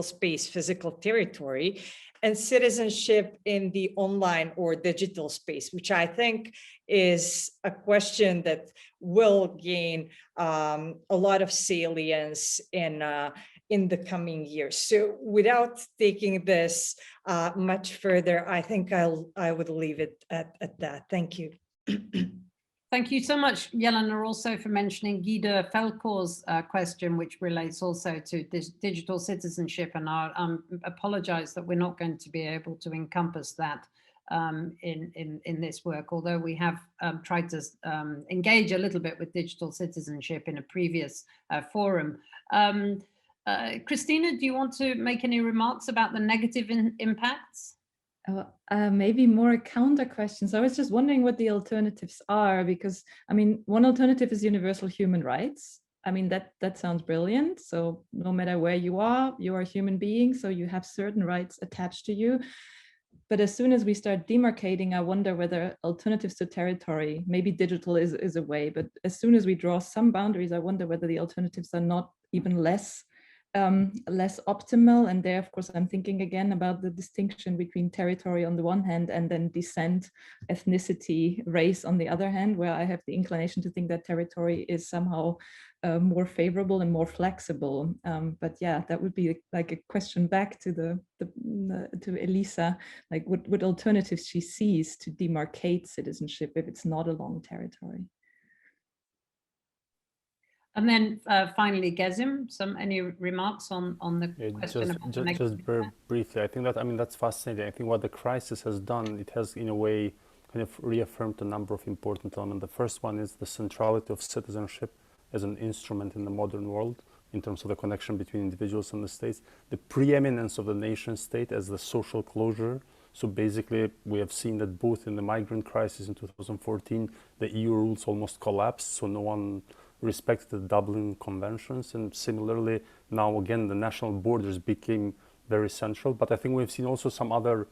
space, physical territory, and citizenship in the online or digital space, which I think is a question that will gain a lot of salience in the coming years. So without taking this much further, I think I would leave it at that. Thank you. Thank you so much, Jelena, also for mentioning Guido Felkor's question, which relates also to this digital citizenship. And I apologize that we're not going to be able to encompass that in this work, although we have tried to engage a little bit with digital citizenship in a previous forum. Christina, do you want to make any remarks about the negative impacts? Maybe more counter questions. I was just wondering what the alternatives are, because I mean, one alternative is universal human rights. I mean, that sounds brilliant. So no matter where you are a human being, so you have certain rights attached to you. But as soon as we start demarcating, I wonder whether alternatives to territory, maybe digital is a way, but as soon as we draw some boundaries, I wonder whether the alternatives are not even less optimal. And there, of course, I'm thinking again about the distinction between territory on the one hand and then descent, ethnicity, race on the other hand, where I have the inclination to think that territory is somehow more favorable and more flexible. But yeah, that would be like a question back to to Elisa, like what alternatives she sees to demarcate citizenship if it's not along territory. And then finally, Gëzim, any remarks on the question about the negative? Just very briefly, I think that, I mean, that's fascinating. I think what the crisis has done, it has in a way kind of reaffirmed a number of important elements. The first one is the centrality of citizenship as an instrument in the modern world in terms of the connection between individuals and the states, the preeminence of the nation state as the social closure. So basically, we have seen that both in the migrant crisis in 2014, the EU rules almost collapsed, so no one respected the Dublin Conventions. And similarly, now again, the national borders became very central. But I think we've seen also some other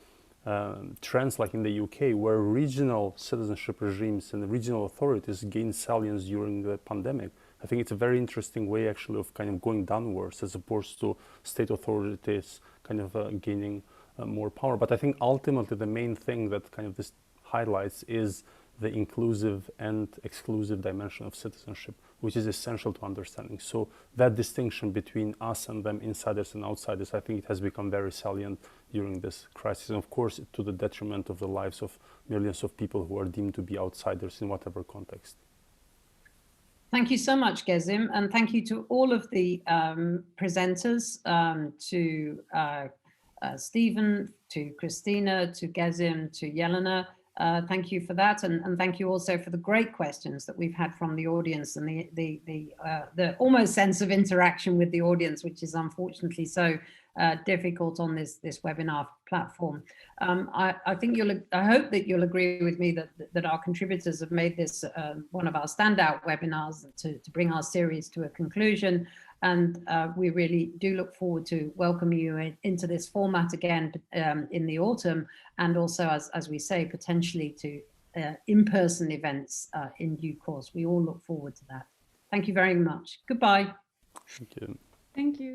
trends, like in the UK, where regional citizenship regimes and the regional authorities gained salience during the pandemic. I think it's a very interesting way, actually, of kind of going downwards as opposed to state authorities kind of gaining more power. But I think ultimately the main thing that kind of this highlights is the inclusive and exclusive dimension of citizenship, which is essential to understanding. So that distinction between us and them, insiders and outsiders, I think it has become very salient during this crisis. And of course, to the detriment of the lives of millions of people who are deemed to be outsiders in whatever context. Thank you so much, Gëzim, and thank you to all of the presenters, to Stephen, to Christina, to Gëzim, to Jelena. Thank you for that, and thank you also for the great questions that we've had from the audience and the almost sense of interaction with the audience, which is unfortunately so difficult on this webinar platform. I hope that you'll agree with me that our contributors have made this one of our standout webinars to bring our series to a conclusion. And we really do look forward to welcoming you into this format again in the autumn, and also, as we say, potentially to in-person events in due course. We all look forward to that. Thank you very much. Goodbye. Thank you. Thank you.